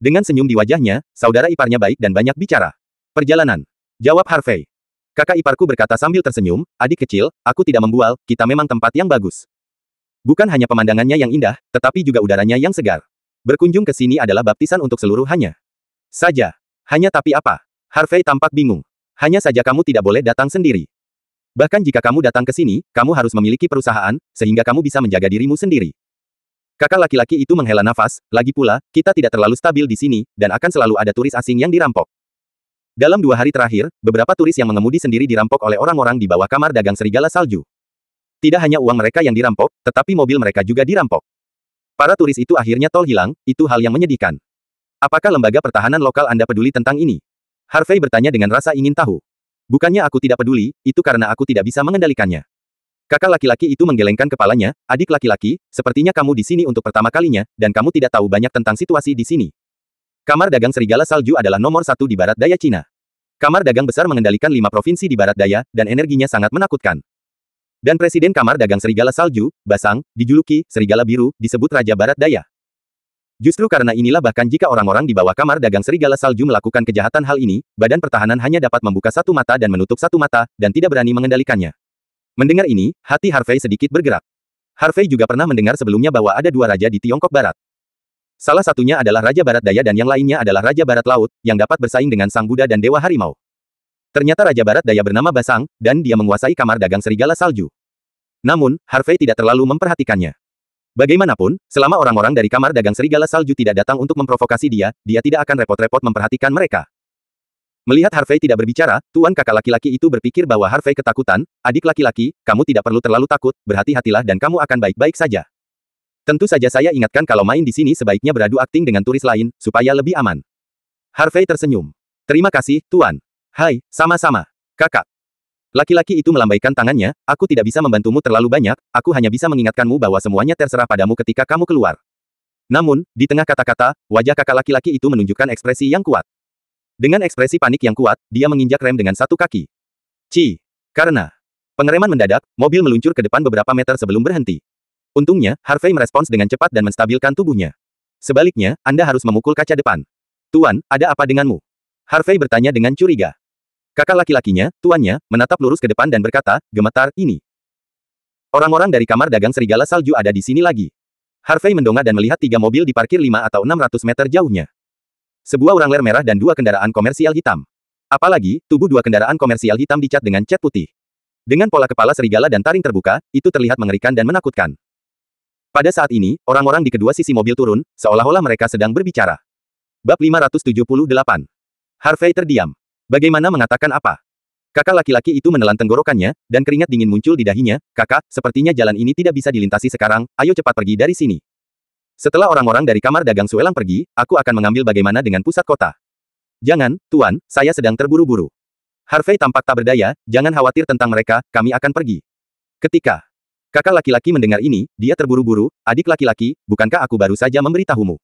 Speaker 1: Dengan senyum di wajahnya, saudara iparnya baik dan banyak bicara. Perjalanan. Jawab Harvey. Kakak iparku berkata sambil tersenyum, adik kecil, aku tidak membual, kita memang tempat yang bagus. Bukan hanya pemandangannya yang indah, tetapi juga udaranya yang segar. Berkunjung ke sini adalah baptisan untuk seluruh hanya. Saja. Hanya tapi apa? Harvey tampak bingung. Hanya saja kamu tidak boleh datang sendiri. Bahkan jika kamu datang ke sini, kamu harus memiliki perusahaan, sehingga kamu bisa menjaga dirimu sendiri. Kakak laki-laki itu menghela nafas, lagi pula, kita tidak terlalu stabil di sini, dan akan selalu ada turis asing yang dirampok. Dalam 2 hari terakhir, beberapa turis yang mengemudi sendiri dirampok oleh orang-orang di bawah kamar dagang serigala salju. Tidak hanya uang mereka yang dirampok, tetapi mobil mereka juga dirampok. Para turis itu akhirnya tol hilang, itu hal yang menyedihkan. Apakah lembaga pertahanan lokal Anda peduli tentang ini? Harvey bertanya dengan rasa ingin tahu. Bukannya aku tidak peduli, itu karena aku tidak bisa mengendalikannya. Kakak laki-laki itu menggelengkan kepalanya, adik laki-laki, sepertinya kamu di sini untuk pertama kalinya, dan kamu tidak tahu banyak tentang situasi di sini. Kamar dagang serigala salju adalah nomor 1 di barat daya Cina. Kamar dagang besar mengendalikan 5 provinsi di barat daya, dan energinya sangat menakutkan. Dan Presiden Kamar Dagang Serigala Salju, Basang, dijuluki Serigala Biru, disebut Raja Barat Daya. Justru karena inilah bahkan jika orang-orang di bawah Kamar Dagang Serigala Salju melakukan kejahatan hal ini, Badan Pertahanan hanya dapat membuka satu mata dan menutup satu mata, dan tidak berani mengendalikannya. Mendengar ini, hati Harvey sedikit bergerak. Harvey juga pernah mendengar sebelumnya bahwa ada 2 raja di Tiongkok Barat. Salah satunya adalah Raja Barat Daya dan yang lainnya adalah Raja Barat Laut, yang dapat bersaing dengan Sang Buddha dan Dewa Harimau. Ternyata Raja Barat Daya bernama Basang, dan dia menguasai Kamar Dagang Serigala Salju. Namun, Harvey tidak terlalu memperhatikannya. Bagaimanapun, selama orang-orang dari Kamar Dagang Serigala Salju tidak datang untuk memprovokasi dia, dia tidak akan repot-repot memperhatikan mereka. Melihat Harvey tidak berbicara, tuan kakak laki-laki itu berpikir bahwa Harvey ketakutan. Adik laki-laki, kamu tidak perlu terlalu takut, berhati-hatilah dan kamu akan baik-baik saja. Tentu saja saya ingatkan kalau main di sini sebaiknya beradu akting dengan turis lain, supaya lebih aman. Harvey tersenyum. Terima kasih, tuan. Hai, sama-sama. Kakak. Laki-laki itu melambaikan tangannya, aku tidak bisa membantumu terlalu banyak, aku hanya bisa mengingatkanmu bahwa semuanya terserah padamu ketika kamu keluar. Namun, di tengah kata-kata, wajah kakak laki-laki itu menunjukkan ekspresi yang kuat. Dengan ekspresi panik yang kuat, dia menginjak rem dengan satu kaki. Karena pengereman mendadak, mobil meluncur ke depan beberapa meter sebelum berhenti. Untungnya, Harvey merespons dengan cepat dan menstabilkan tubuhnya. Sebaliknya, Anda harus memukul kaca depan. Tuan, ada apa denganmu? Harvey bertanya dengan curiga. Kakak laki-lakinya, tuannya, menatap lurus ke depan dan berkata, gemetar, ini. Orang-orang dari Kamar Dagang Serigala Salju ada di sini lagi. Harvey mendongak dan melihat 3 mobil diparkir 5 atau 600 meter jauhnya. Sebuah Wrangler merah dan 2 kendaraan komersial hitam. Apalagi, tubuh 2 kendaraan komersial hitam dicat dengan cat putih. Dengan pola kepala serigala dan taring terbuka, itu terlihat mengerikan dan menakutkan. Pada saat ini, orang-orang di kedua sisi mobil turun, seolah-olah mereka sedang berbicara. Bab 578. Harvey terdiam. Bagaimana mengatakan apa? Kakak laki-laki itu menelan tenggorokannya, dan keringat dingin muncul di dahinya. Kakak, sepertinya jalan ini tidak bisa dilintasi sekarang, ayo cepat pergi dari sini. Setelah orang-orang dari Kamar Dagang Suelang pergi, aku akan mengambil bagaimana dengan pusat kota. Jangan, tuan, saya sedang terburu-buru. Harvey tampak tak berdaya, jangan khawatir tentang mereka, kami akan pergi. Ketika kakak laki-laki mendengar ini, dia terburu-buru, adik laki-laki, bukankah aku baru saja memberitahumu?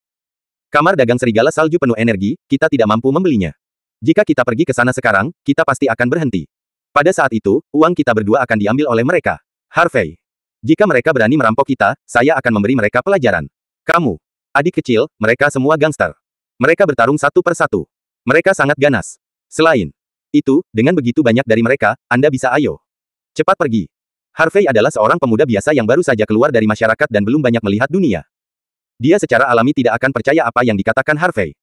Speaker 1: Kamar Dagang Serigala Salju penuh energi, kita tidak mampu membelinya. Jika kita pergi ke sana sekarang, kita pasti akan berhenti. Pada saat itu, uang kita berdua akan diambil oleh mereka. Harvey. Jika mereka berani merampok kita, saya akan memberi mereka pelajaran. Kamu. Adik kecil, mereka semua gangster. Mereka bertarung satu per satu. Mereka sangat ganas. Selain itu, dengan begitu banyak dari mereka, Anda bisa ayo. Cepat pergi. Harvey adalah seorang pemuda biasa yang baru saja keluar dari masyarakat dan belum banyak melihat dunia. Dia secara alami tidak akan percaya apa yang dikatakan Harvey.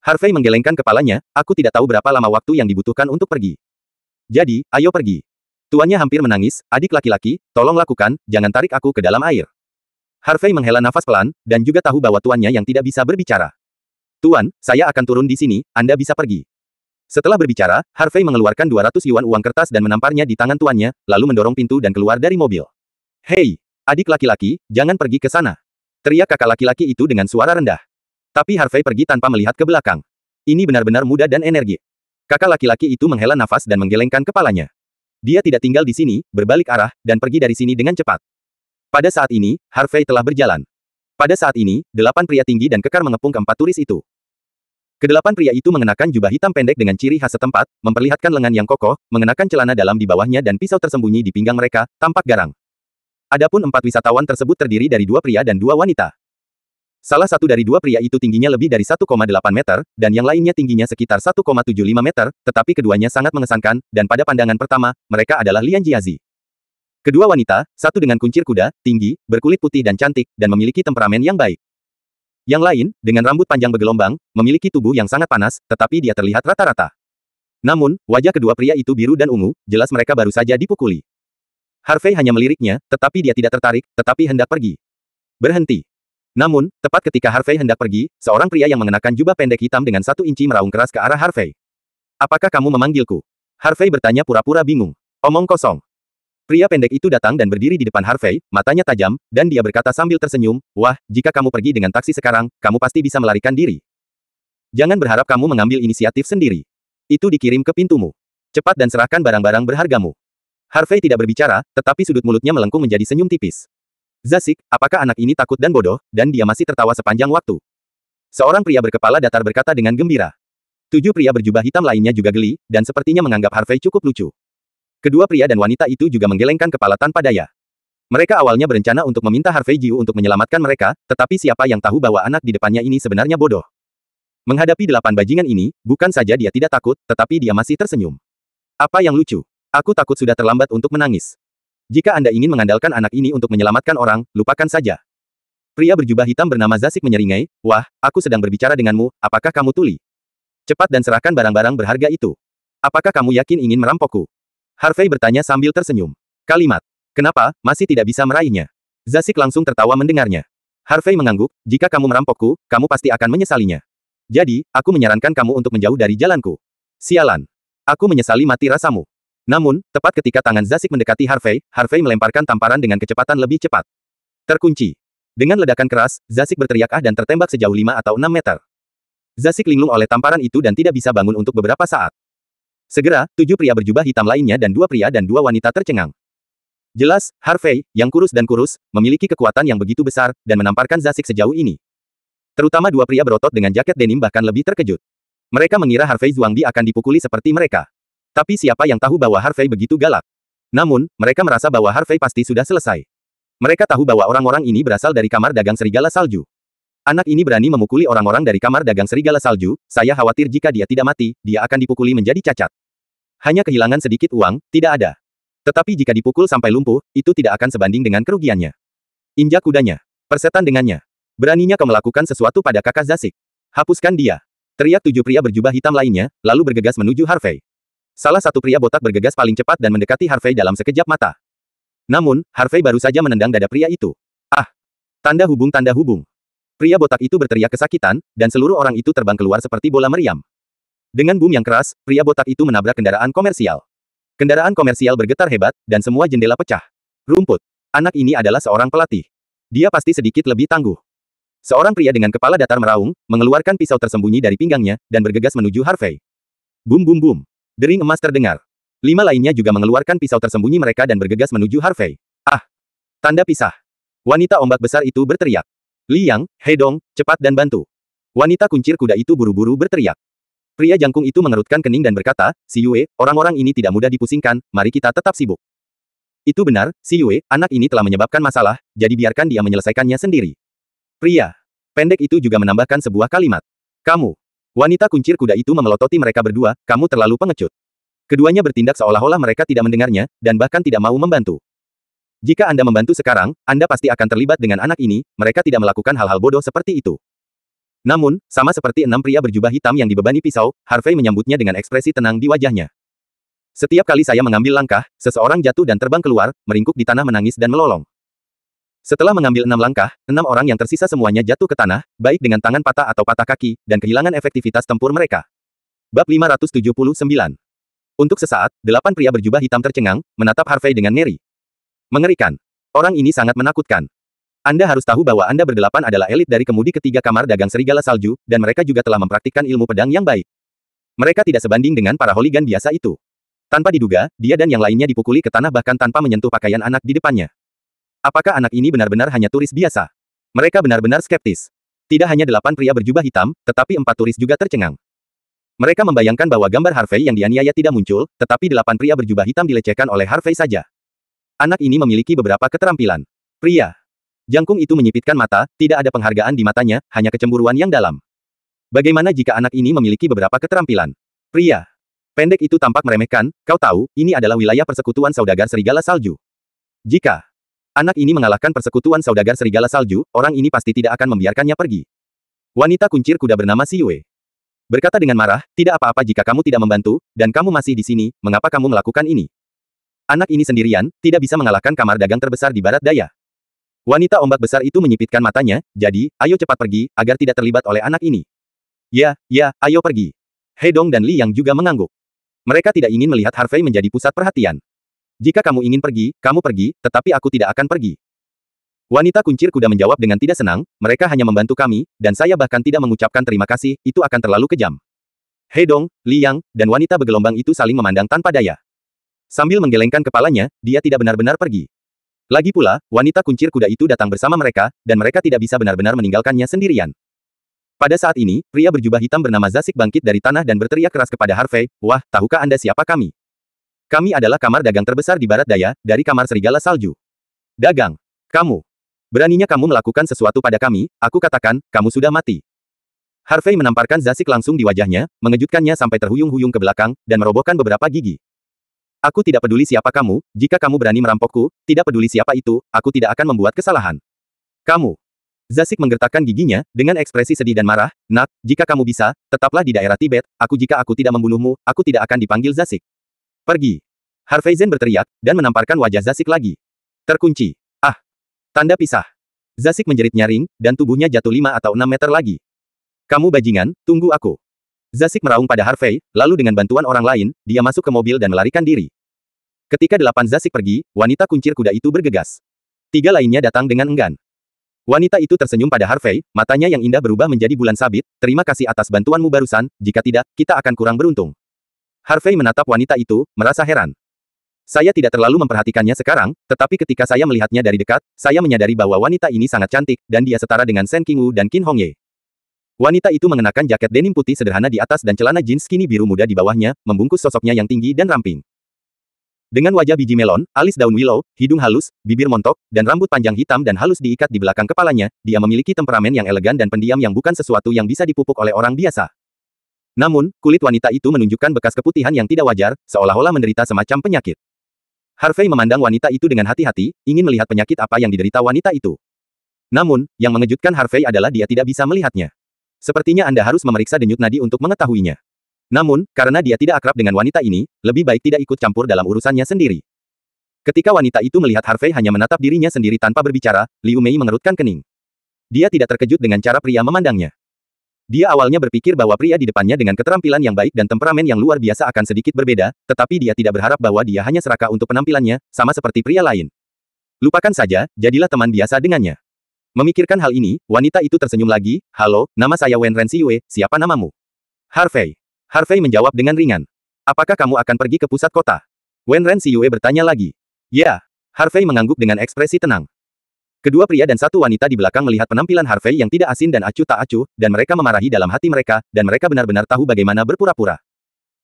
Speaker 1: Harvey menggelengkan kepalanya, aku tidak tahu berapa lama waktu yang dibutuhkan untuk pergi. Jadi, ayo pergi. Tuannya hampir menangis, adik laki-laki, tolong lakukan, jangan tarik aku ke dalam air. Harvey menghela nafas pelan, dan juga tahu bahwa tuannya yang tidak bisa berbicara. Tuan, saya akan turun di sini, Anda bisa pergi. Setelah berbicara, Harvey mengeluarkan 200 yuan uang kertas dan menamparnya di tangan tuannya, lalu mendorong pintu dan keluar dari mobil. Hei, adik laki-laki, jangan pergi ke sana. Teriak kakak laki-laki itu dengan suara rendah. Tapi Harvey pergi tanpa melihat ke belakang. Ini benar-benar muda dan energi. Kakak laki-laki itu menghela nafas dan menggelengkan kepalanya. Dia tidak tinggal di sini, berbalik arah, dan pergi dari sini dengan cepat. Pada saat ini, Harvey telah berjalan. Pada saat ini, 8 pria tinggi dan kekar mengepung keempat turis itu. Kedelapan pria itu mengenakan jubah hitam pendek dengan ciri khas setempat, memperlihatkan lengan yang kokoh, mengenakan celana dalam di bawahnya dan pisau tersembunyi di pinggang mereka, tampak garang. Adapun 4 wisatawan tersebut terdiri dari 2 pria dan 2 wanita. Salah satu dari 2 pria itu tingginya lebih dari 1,8 meter, dan yang lainnya tingginya sekitar 1,75 meter, tetapi keduanya sangat mengesankan, dan pada pandangan pertama, mereka adalah Lian Jiazi. Kedua wanita, satu dengan kuncir kuda, tinggi, berkulit putih dan cantik, dan memiliki temperamen yang baik. Yang lain, dengan rambut panjang bergelombang, memiliki tubuh yang sangat panas, tetapi dia terlihat rata-rata. Namun, wajah kedua pria itu biru dan ungu, jelas mereka baru saja dipukuli. Harvey hanya meliriknya, tetapi dia tidak tertarik, tetapi hendak pergi. Berhenti. Namun, tepat ketika Harvey hendak pergi, seorang pria yang mengenakan jubah pendek hitam dengan 1 inci meraung keras ke arah Harvey. Apakah kamu memanggilku? Harvey bertanya pura-pura bingung. Omong kosong. Pria pendek itu datang dan berdiri di depan Harvey, matanya tajam, dan dia berkata sambil tersenyum, wah, jika kamu pergi dengan taksi sekarang, kamu pasti bisa melarikan diri. Jangan berharap kamu mengambil inisiatif sendiri. Itu dikirim ke pintumu. Cepat dan serahkan barang-barang berhargamu. Harvey tidak berbicara, tetapi sudut mulutnya melengkung menjadi senyum tipis. Zasik, apakah anak ini takut dan bodoh, dan dia masih tertawa sepanjang waktu. Seorang pria berkepala datar berkata dengan gembira. 7 pria berjubah hitam lainnya juga geli, dan sepertinya menganggap Harvey cukup lucu. Kedua pria dan wanita itu juga menggelengkan kepala tanpa daya. Mereka awalnya berencana untuk meminta Harvey Jiu untuk menyelamatkan mereka, tetapi siapa yang tahu bahwa anak di depannya ini sebenarnya bodoh. Menghadapi 8 bajingan ini, bukan saja dia tidak takut, tetapi dia masih tersenyum. Apa yang lucu? Aku takut sudah terlambat untuk menangis. Jika Anda ingin mengandalkan anak ini untuk menyelamatkan orang, lupakan saja. Pria berjubah hitam bernama Zasik menyeringai, wah, aku sedang berbicara denganmu, apakah kamu tuli? Cepat dan serahkan barang-barang berharga itu. Apakah kamu yakin ingin merampokku? Harvey bertanya sambil tersenyum. Kalimat. Kenapa, masih tidak bisa meraihnya? Zasik langsung tertawa mendengarnya. Harvey mengangguk, jika kamu merampokku, kamu pasti akan menyesalinya. Jadi, aku menyarankan kamu untuk menjauh dari jalanku. Sialan. Aku menyesali mati rasamu. Namun, tepat ketika tangan Zasik mendekati Harvey, Harvey melemparkan tamparan dengan kecepatan lebih cepat. Terkunci. Dengan ledakan keras, Zasik berteriak dan tertembak sejauh 5 atau 6 meter. Zasik linglung oleh tamparan itu dan tidak bisa bangun untuk beberapa saat. Segera, 7 pria berjubah hitam lainnya dan 2 pria dan 2 wanita tercengang. Jelas, Harvey, yang kurus dan kurus, memiliki kekuatan yang begitu besar, dan menamparkan Zasik sejauh ini. Terutama 2 pria berotot dengan jaket denim bahkan lebih terkejut. Mereka mengira Harvey Zhuangbi akan dipukuli seperti mereka. Tapi siapa yang tahu bahwa Harvey begitu galak? Namun, mereka merasa bahwa Harvey pasti sudah selesai. Mereka tahu bahwa orang-orang ini berasal dari kamar dagang serigala salju. Anak ini berani memukuli orang-orang dari kamar dagang serigala salju, saya khawatir jika dia tidak mati, dia akan dipukuli menjadi cacat. Hanya kehilangan sedikit uang, tidak ada. Tetapi jika dipukul sampai lumpuh, itu tidak akan sebanding dengan kerugiannya. Injak kudanya. Persetan dengannya. Beraninya kau melakukan sesuatu pada kakak Zasik. Hapuskan dia. Teriak 7 pria berjubah hitam lainnya, lalu bergegas menuju Harvey. Salah satu pria botak bergegas paling cepat dan mendekati Harvey dalam sekejap mata. Namun, Harvey baru saja menendang dada pria itu. Ah! Tanda hubung tanda hubung. Pria botak itu berteriak kesakitan, dan seluruh orang itu terbang keluar seperti bola meriam. Dengan boom yang keras, pria botak itu menabrak kendaraan komersial. Kendaraan komersial bergetar hebat, dan semua jendela pecah. Rumput. Anak ini adalah seorang pelatih. Dia pasti sedikit lebih tangguh. Seorang pria dengan kepala datar meraung, mengeluarkan pisau tersembunyi dari pinggangnya, dan bergegas menuju Harvey. Boom boom boom. Dering emas terdengar. 5 lainnya juga mengeluarkan pisau tersembunyi mereka dan bergegas menuju Harvey. Ah! Tanda pisah. Wanita ombak besar itu berteriak. Liang, Hedong, cepat dan bantu. Wanita kuncir kuda itu buru-buru berteriak. Pria jangkung itu mengerutkan kening dan berkata, Si Yue, orang-orang ini tidak mudah dipusingkan, mari kita tetap sibuk. Itu benar, Si Yue, anak ini telah menyebabkan masalah, jadi biarkan dia menyelesaikannya sendiri. Pria pendek itu juga menambahkan sebuah kalimat. Kamu. Wanita kuncir kuda itu memelototi mereka berdua, kamu terlalu pengecut. Keduanya bertindak seolah-olah mereka tidak mendengarnya, dan bahkan tidak mau membantu. Jika Anda membantu sekarang, Anda pasti akan terlibat dengan anak ini, mereka tidak melakukan hal-hal bodoh seperti itu. Namun, sama seperti 6 pria berjubah hitam yang dibebani pisau, Harvey menyambutnya dengan ekspresi tenang di wajahnya. Setiap kali saya mengambil langkah, seseorang jatuh dan terbang keluar, meringkuk di tanah menangis dan melolong. Setelah mengambil 6 langkah, 6 orang yang tersisa semuanya jatuh ke tanah, baik dengan tangan patah atau patah kaki, dan kehilangan efektivitas tempur mereka. Bab 579. Untuk sesaat, 8 pria berjubah hitam tercengang, menatap Harvey dengan ngeri. Mengerikan. Orang ini sangat menakutkan. Anda harus tahu bahwa Anda berdelapan adalah elit dari kemudi ketiga kamar dagang serigala salju, dan mereka juga telah mempraktikkan ilmu pedang yang baik. Mereka tidak sebanding dengan para hooligan biasa itu. Tanpa diduga, dia dan yang lainnya dipukuli ke tanah bahkan tanpa menyentuh pakaian anak di depannya. Apakah anak ini benar-benar hanya turis biasa? Mereka benar-benar skeptis. Tidak hanya 8 pria berjubah hitam, tetapi 4 turis juga tercengang. Mereka membayangkan bahwa gambar Harvey yang dianiaya tidak muncul, tetapi 8 pria berjubah hitam dilecehkan oleh Harvey saja. Anak ini memiliki beberapa keterampilan. Pria jangkung itu menyipitkan mata, tidak ada penghargaan di matanya, hanya kecemburuan yang dalam. Bagaimana jika anak ini memiliki beberapa keterampilan? Pria pendek itu tampak meremehkan, kau tahu, ini adalah wilayah persekutuan saudagar serigala salju. Jika anak ini mengalahkan persekutuan saudagar serigala salju, orang ini pasti tidak akan membiarkannya pergi. Wanita kuncir kuda bernama Si Yue berkata dengan marah, tidak apa-apa jika kamu tidak membantu, dan kamu masih di sini, mengapa kamu melakukan ini? Anak ini sendirian, tidak bisa mengalahkan kamar dagang terbesar di barat daya. Wanita ombak besar itu menyipitkan matanya, jadi, ayo cepat pergi, agar tidak terlibat oleh anak ini. Ya, ayo pergi. Hedong dan Li Yang juga mengangguk. Mereka tidak ingin melihat Harvey menjadi pusat perhatian. Jika kamu ingin pergi, kamu pergi, tetapi aku tidak akan pergi. Wanita kuncir kuda menjawab dengan tidak senang, mereka hanya membantu kami, dan saya bahkan tidak mengucapkan terima kasih, itu akan terlalu kejam. He Dong, Liang, dan wanita bergelombang itu saling memandang tanpa daya. Sambil menggelengkan kepalanya, dia tidak benar-benar pergi. Lagi pula, wanita kuncir kuda itu datang bersama mereka, dan mereka tidak bisa benar-benar meninggalkannya sendirian. Pada saat ini, pria berjubah hitam bernama Zasik bangkit dari tanah dan berteriak keras kepada Harvey, "Wah, tahukah Anda siapa kami? Kami adalah kamar dagang terbesar di barat daya, dari kamar serigala salju. Dagang. Kamu. Beraninya kamu melakukan sesuatu pada kami, aku katakan, kamu sudah mati." Harvey menamparkan Zasik langsung di wajahnya, mengejutkannya sampai terhuyung-huyung ke belakang, dan merobohkan beberapa gigi. "Aku tidak peduli siapa kamu, jika kamu berani merampokku, tidak peduli siapa itu, aku tidak akan membuat kesalahan. Kamu." Zasik menggertakkan giginya, dengan ekspresi sedih dan marah, "Nak, jika kamu bisa, tetaplah di daerah Tibet, jika aku tidak membunuhmu, aku tidak akan dipanggil Zasik. Pergi." Harvey Zen berteriak, dan menamparkan wajah Zasik lagi. Terkunci. Ah! Tanda pisah. Zasik menjerit nyaring, dan tubuhnya jatuh 5 atau 6 meter lagi. "Kamu bajingan, tunggu aku." Zasik meraung pada Harvey, lalu dengan bantuan orang lain, dia masuk ke mobil dan melarikan diri. Ketika 8 Zasik pergi, wanita kuncir kuda itu bergegas. 3 lainnya datang dengan enggan. Wanita itu tersenyum pada Harvey, matanya yang indah berubah menjadi bulan sabit, "Terima kasih atas bantuanmu barusan, jika tidak, kita akan kurang beruntung." Harvey menatap wanita itu, merasa heran. "Saya tidak terlalu memperhatikannya sekarang, tetapi ketika saya melihatnya dari dekat, saya menyadari bahwa wanita ini sangat cantik, dan dia setara dengan Shen Qingwu dan Qin Hongye." Wanita itu mengenakan jaket denim putih sederhana di atas dan celana jeans skinny biru muda di bawahnya, membungkus sosoknya yang tinggi dan ramping. Dengan wajah biji melon, alis daun willow, hidung halus, bibir montok, dan rambut panjang hitam dan halus diikat di belakang kepalanya, dia memiliki temperamen yang elegan dan pendiam yang bukan sesuatu yang bisa dipupuk oleh orang biasa. Namun, kulit wanita itu menunjukkan bekas keputihan yang tidak wajar, seolah-olah menderita semacam penyakit. Harvey memandang wanita itu dengan hati-hati, ingin melihat penyakit apa yang diderita wanita itu. Namun, yang mengejutkan Harvey adalah dia tidak bisa melihatnya. Sepertinya Anda harus memeriksa denyut nadi untuk mengetahuinya. Namun, karena dia tidak akrab dengan wanita ini, lebih baik tidak ikut campur dalam urusannya sendiri. Ketika wanita itu melihat Harvey hanya menatap dirinya sendiri tanpa berbicara, Liu Mei mengerutkan kening. Dia tidak terkejut dengan cara pria memandangnya. Dia awalnya berpikir bahwa pria di depannya dengan keterampilan yang baik dan temperamen yang luar biasa akan sedikit berbeda, tetapi dia tidak berharap bahwa dia hanya serakah untuk penampilannya, sama seperti pria lain. Lupakan saja, jadilah teman biasa dengannya. Memikirkan hal ini, wanita itu tersenyum lagi, "Halo, nama saya Wen Renxue, siapa namamu?" "Harvey." Harvey menjawab dengan ringan. "Apakah kamu akan pergi ke pusat kota?" Wen Renxue bertanya lagi. "Ya." Harvey mengangguk dengan ekspresi tenang. Kedua pria dan satu wanita di belakang melihat penampilan Harvey yang tidak asin dan acuh tak acuh, dan mereka memarahi dalam hati mereka, dan mereka benar-benar tahu bagaimana berpura-pura.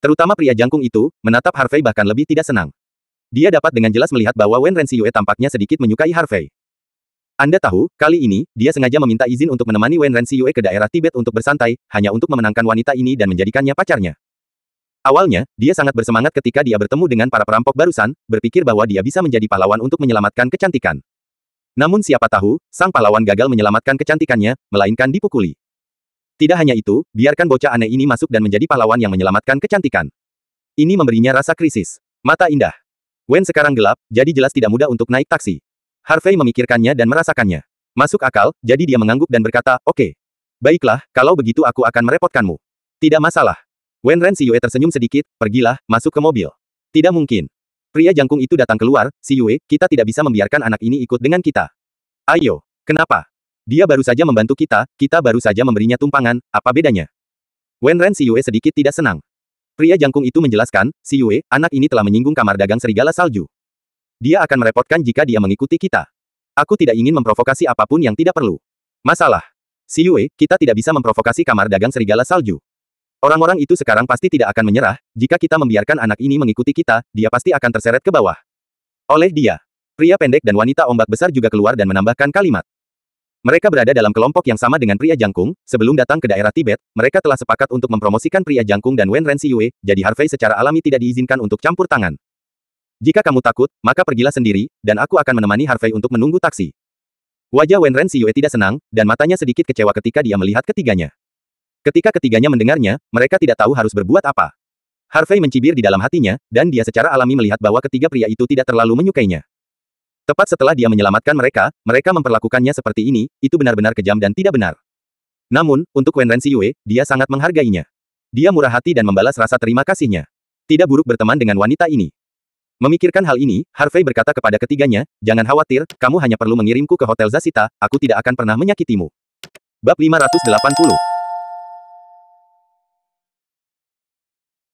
Speaker 1: Terutama pria jangkung itu, menatap Harvey bahkan lebih tidak senang. Dia dapat dengan jelas melihat bahwa Wen Renxue tampaknya sedikit menyukai Harvey. Anda tahu, kali ini, dia sengaja meminta izin untuk menemani Wen Renxue ke daerah Tibet untuk bersantai, hanya untuk memenangkan wanita ini dan menjadikannya pacarnya. Awalnya, dia sangat bersemangat ketika dia bertemu dengan para perampok barusan, berpikir bahwa dia bisa menjadi pahlawan untuk menyelamatkan kecantikan. Namun siapa tahu, sang pahlawan gagal menyelamatkan kecantikannya, melainkan dipukuli. Tidak hanya itu, biarkan bocah aneh ini masuk dan menjadi pahlawan yang menyelamatkan kecantikan. Ini memberinya rasa krisis. Mata indah. Wen sekarang gelap, jadi jelas tidak mudah untuk naik taksi. Harvey memikirkannya dan merasakannya. Masuk akal, jadi dia mengangguk dan berkata, "Oke. Baiklah, kalau begitu aku akan merepotkanmu." "Tidak masalah." Wen Renxue tersenyum sedikit, "Pergilah, masuk ke mobil." "Tidak mungkin." Pria jangkung itu datang keluar, "Si Yue, kita tidak bisa membiarkan anak ini ikut dengan kita." "Ayo, kenapa? Dia baru saja membantu kita baru saja memberinya tumpangan, apa bedanya?" Wen Renxue sedikit tidak senang. Pria jangkung itu menjelaskan, "Si Yue, anak ini telah menyinggung kamar dagang serigala salju. Dia akan merepotkan jika dia mengikuti kita. Aku tidak ingin memprovokasi apapun yang tidak perlu." "Masalah. Si Yue, kita tidak bisa memprovokasi kamar dagang serigala salju. Orang-orang itu sekarang pasti tidak akan menyerah, jika kita membiarkan anak ini mengikuti kita, dia pasti akan terseret ke bawah." Oleh dia. Pria pendek dan wanita ombak besar juga keluar dan menambahkan kalimat. Mereka berada dalam kelompok yang sama dengan pria jangkung, sebelum datang ke daerah Tibet, mereka telah sepakat untuk mempromosikan pria jangkung dan Wen Renxue, jadi Harvey secara alami tidak diizinkan untuk campur tangan. "Jika kamu takut, maka pergilah sendiri, dan aku akan menemani Harvey untuk menunggu taksi." Wajah Wen Renxue tidak senang, dan matanya sedikit kecewa ketika dia melihat ketiganya. Ketika ketiganya mendengarnya, mereka tidak tahu harus berbuat apa. Harvey mencibir di dalam hatinya, dan dia secara alami melihat bahwa ketiga pria itu tidak terlalu menyukainya. Tepat setelah dia menyelamatkan mereka, mereka memperlakukannya seperti ini, itu benar-benar kejam dan tidak benar. Namun, untuk Wen Renxue, dia sangat menghargainya. Dia murah hati dan membalas rasa terima kasihnya. Tidak buruk berteman dengan wanita ini. Memikirkan hal ini, Harvey berkata kepada ketiganya, jangan khawatir, kamu hanya perlu mengirimku ke Hotel Zashita, aku tidak akan pernah menyakitimu. Bab 580